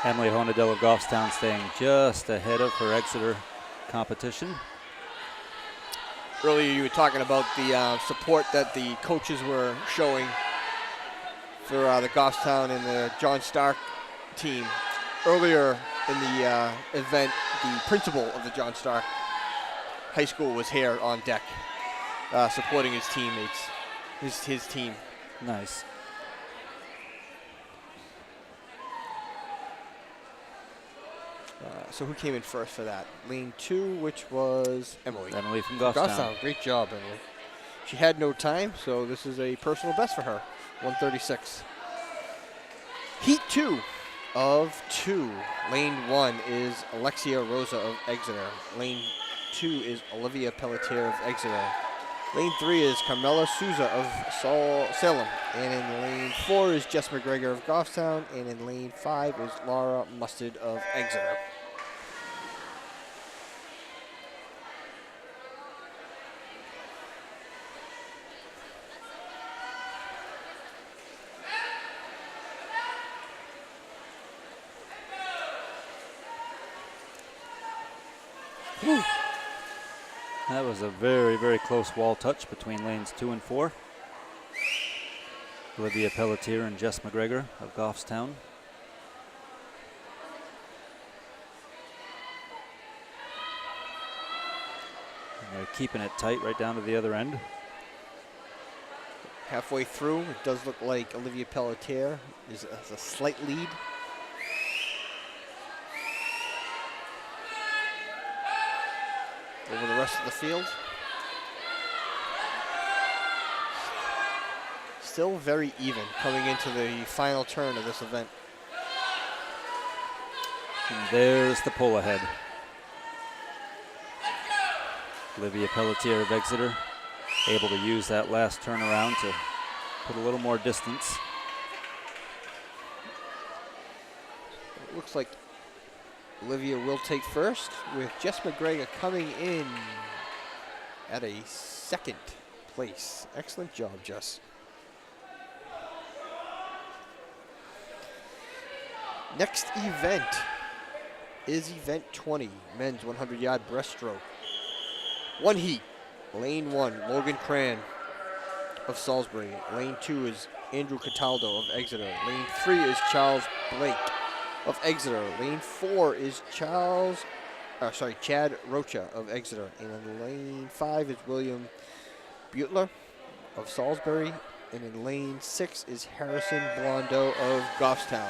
Emily Honadell of Goffstown staying just ahead of her Exeter competition. Earlier you were talking about the support that the coaches were showing for the Goffstown and the John Stark team. Earlier in the event, the principal of the John Stark High School was here on deck supporting his teammates, his team. Nice. So who came in first for that? Lane 2, which was Emily. Emily from Goffstown. Goffstown, great job, Emily. She had no time, so this is a personal best for her, 136. Heat 2 of 2. Lane 1 is Alexia Rosa of Exeter. Lane 2 is Olivia Pelletier of Exeter. Lane 3 is Carmela Souza of Salem. And in lane 4 is Jess McGregor of Goffstown. And in lane 5 is Laura Mustard of Exeter. Whew. That was a very, very close wall touch between lanes 2 and 4. Olivia Pelletier and Jess McGregor of Goffstown. And they're keeping it tight right down to the other end. Halfway through, it does look like Olivia Pelletier has a slight lead. Over the rest of the field. Still very even coming into the final turn of this event. And there's the pull ahead. Olivia Pelletier of Exeter able to use that last turnaround to put a little more distance. It looks like Olivia will take first, with Jess McGregor coming in at a second place. Excellent job, Jess. Next event is event 20, men's 100-yard breaststroke. One heat, lane 1, Logan Cran of Salisbury. Lane 2 is Andrew Cataldo of Exeter. Lane 3 is Charles Blake of Exeter. Lane 4 is Chad Rocha of Exeter. And in lane 5 is William Butler of Salisbury. And in lane 6 is Harrison Blondeau of Goffstown.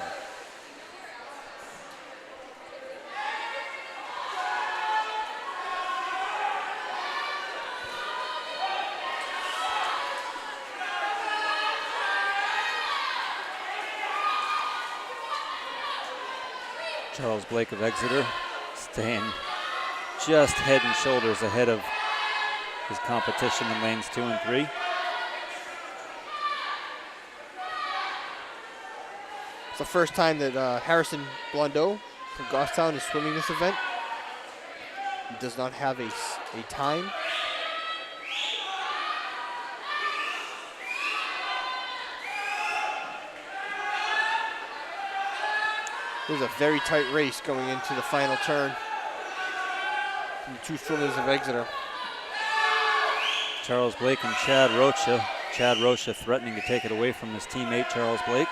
Charles Blake of Exeter staying just head and shoulders ahead of his competition in lanes 2 and 3. It's the first time that Harrison Blondeau from Goffstown is swimming this event. He does not have a time. There's a very tight race going into the final turn from the two swimmers of Exeter. Charles Blake and Chad Rocha. Chad Rocha threatening to take it away from his teammate, Charles Blake.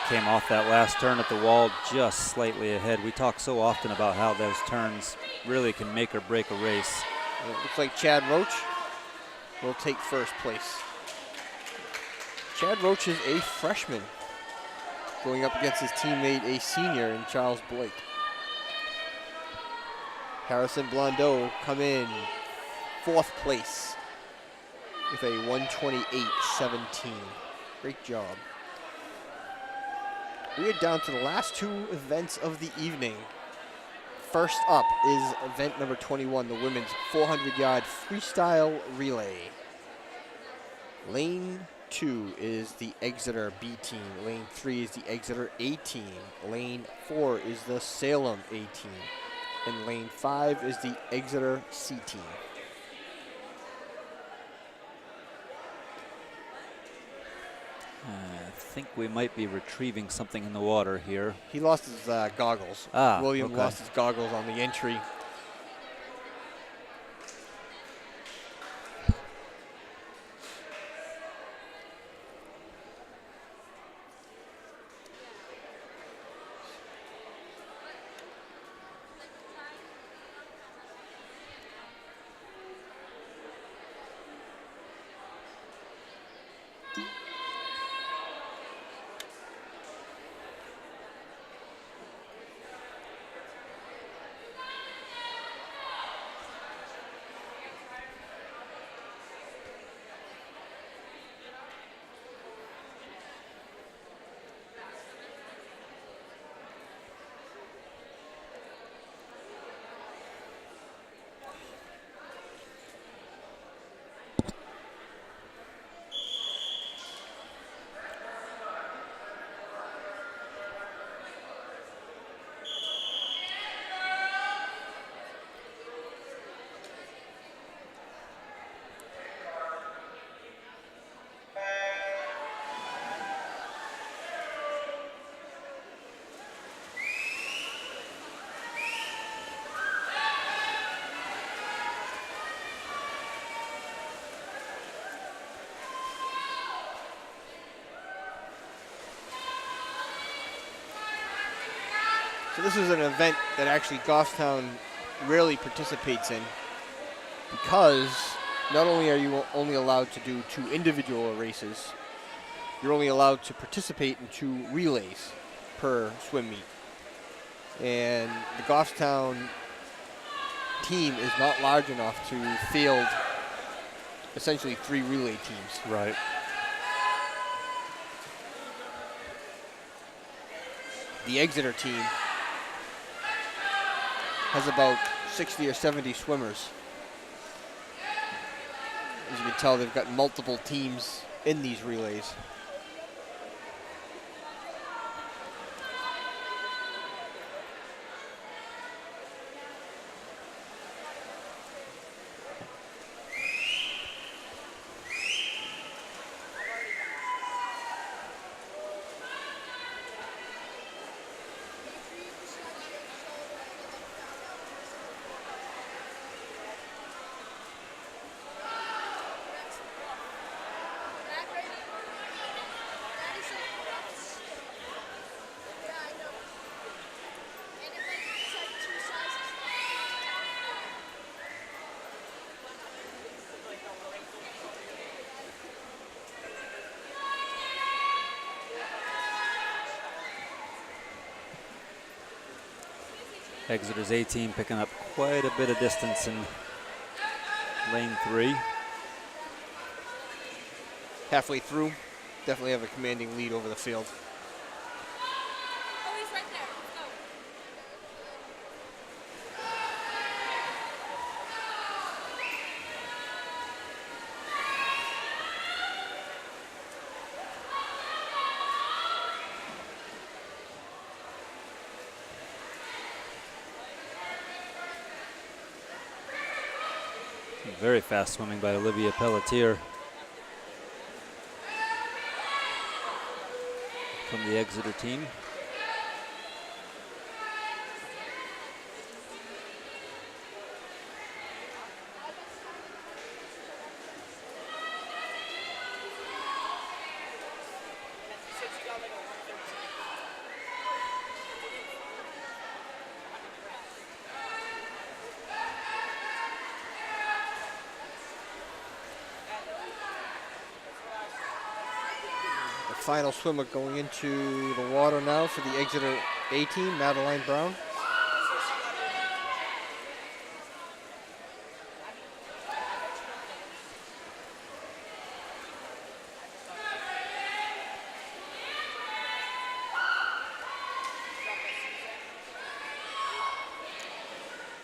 Came off that last turn at the wall just slightly ahead. We talk so often about how those turns really can make or break a race. And it looks like Chad Roach will take first place. Chad Roach is a freshman going up against his teammate, a senior, in Charles Blake. Harrison Blondeau come in fourth place with a 128.17. Great job. We are down to the last two events of the evening. First up is event number 21, the women's 400-yard freestyle relay. Lane 2 is the Exeter B team. Lane 3 is the Exeter A team. Lane 4 is the Salem A team. And lane 5 is the Exeter C team. think we might be retrieving something in the water here. He lost his goggles. Ah, William okay. lost his goggles on the entry. So this is an event that actually Goffstown rarely participates in, because not only are you only allowed to do 2 individual races, you're only allowed to participate in 2 relays per swim meet. And the Goffstown team is not large enough to field essentially 3 relay teams. Right. The Exeter team has about 60 or 70 swimmers. As you can tell, they've got multiple teams in these relays. Exeter's A team picking up quite a bit of distance in lane 3. Halfway through, definitely have a commanding lead over the field. Oh, he's right there. Let's go. Very fast swimming by Olivia Pelletier from the Exeter team. Final swimmer going into the water now for the Exeter A team, Madeline Brown.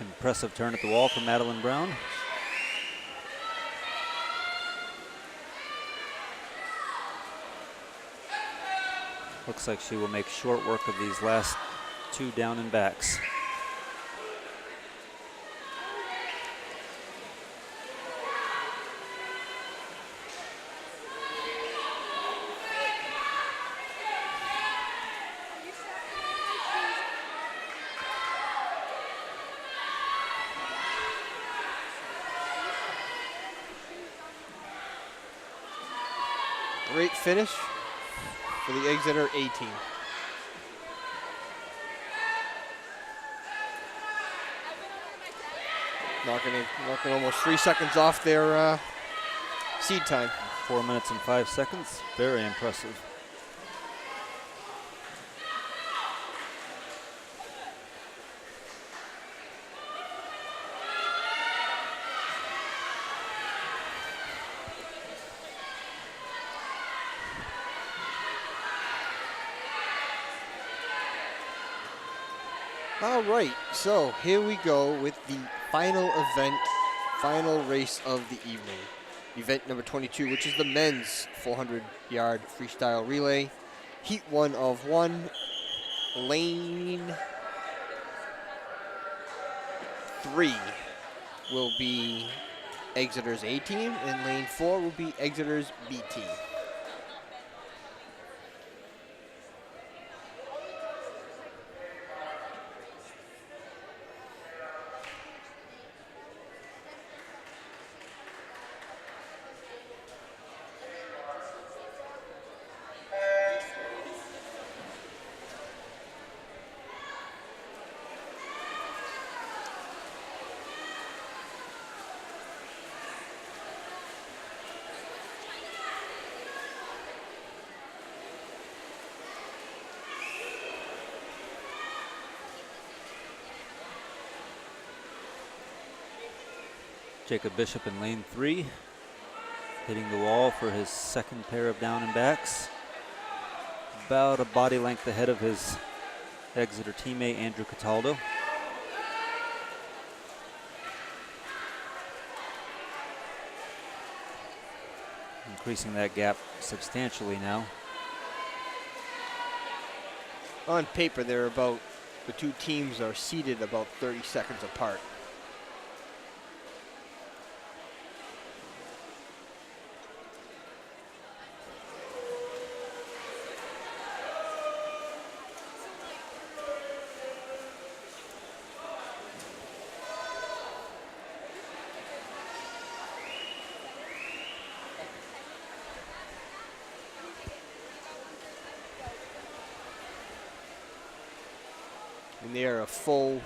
Impressive turn at the wall from Madeline Brown. Looks like she will make short work of these last 2 down and backs. Great finish for the Exeter A team. Knocking almost 3 seconds off their seed time. 4 minutes and 5 seconds. Very impressive. All right, so here we go with the final event, final race of the evening. Event number 22, which is the men's 400-yard freestyle relay. Heat 1 of 1. Lane 3 will be Exeter's A team, and lane 4 will be Exeter's B team. Jacob Bishop in lane 3, hitting the wall for his second pair of down and backs. About a body length ahead of his Exeter teammate, Andrew Cataldo. Increasing that gap substantially now. On paper, the two teams are seated about 30 seconds apart. And they are a full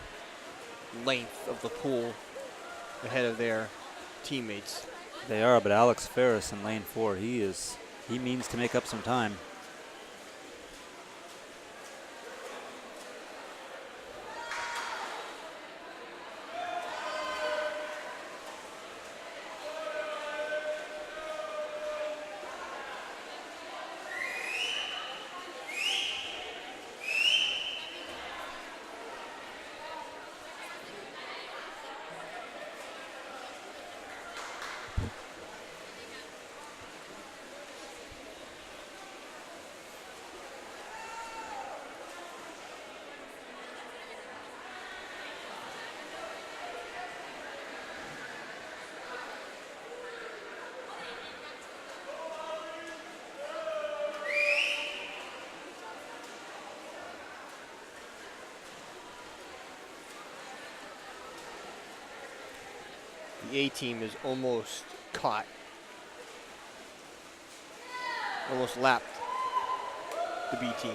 length of the pool ahead of their teammates. They are, but Alex Ferris in lane 4, he means to make up some time. The A team is almost caught, almost lapped the B team.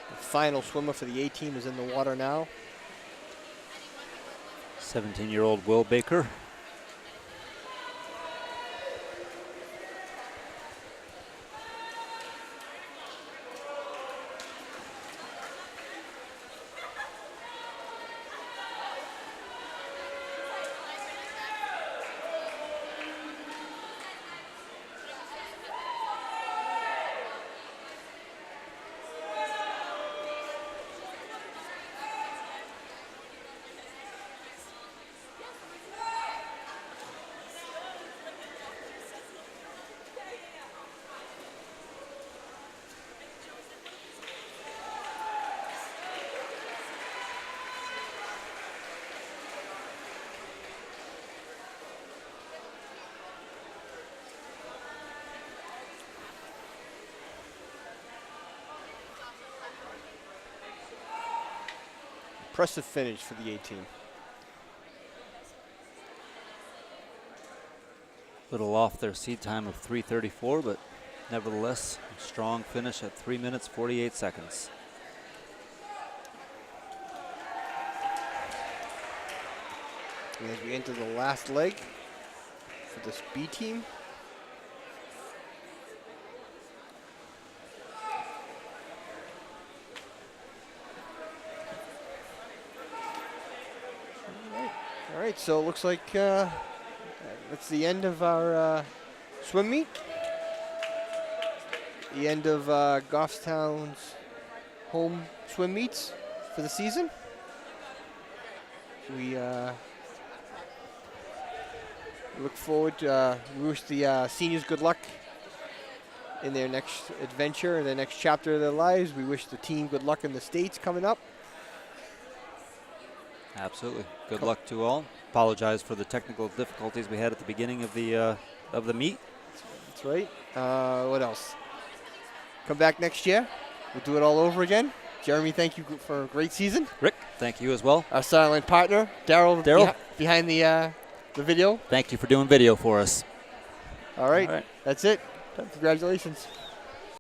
The final swimmer for the A team is in the water now. 17-year-old Will Baker. Impressive finish for the A-team. Little off their seed time of 3:34, but nevertheless, a strong finish at 3 minutes 48 seconds. And as we enter the last leg for this B team. All right, so it looks like that's the end of our swim meet. The end of Goffstown's home swim meets for the season. We look forward to, we wish the seniors good luck in their next adventure, their next chapter of their lives. We wish the team good luck in the States coming up. Absolutely. Good luck to all. Apologize for the technical difficulties we had at the beginning of the meet. That's right. What else? Come back next year. We'll do it all over again. Jeremy, thank you for a great season. Rick, thank you as well. Our silent partner, Daryl, behind the video. Thank you for doing video for us. All right. All right. That's it. Congratulations.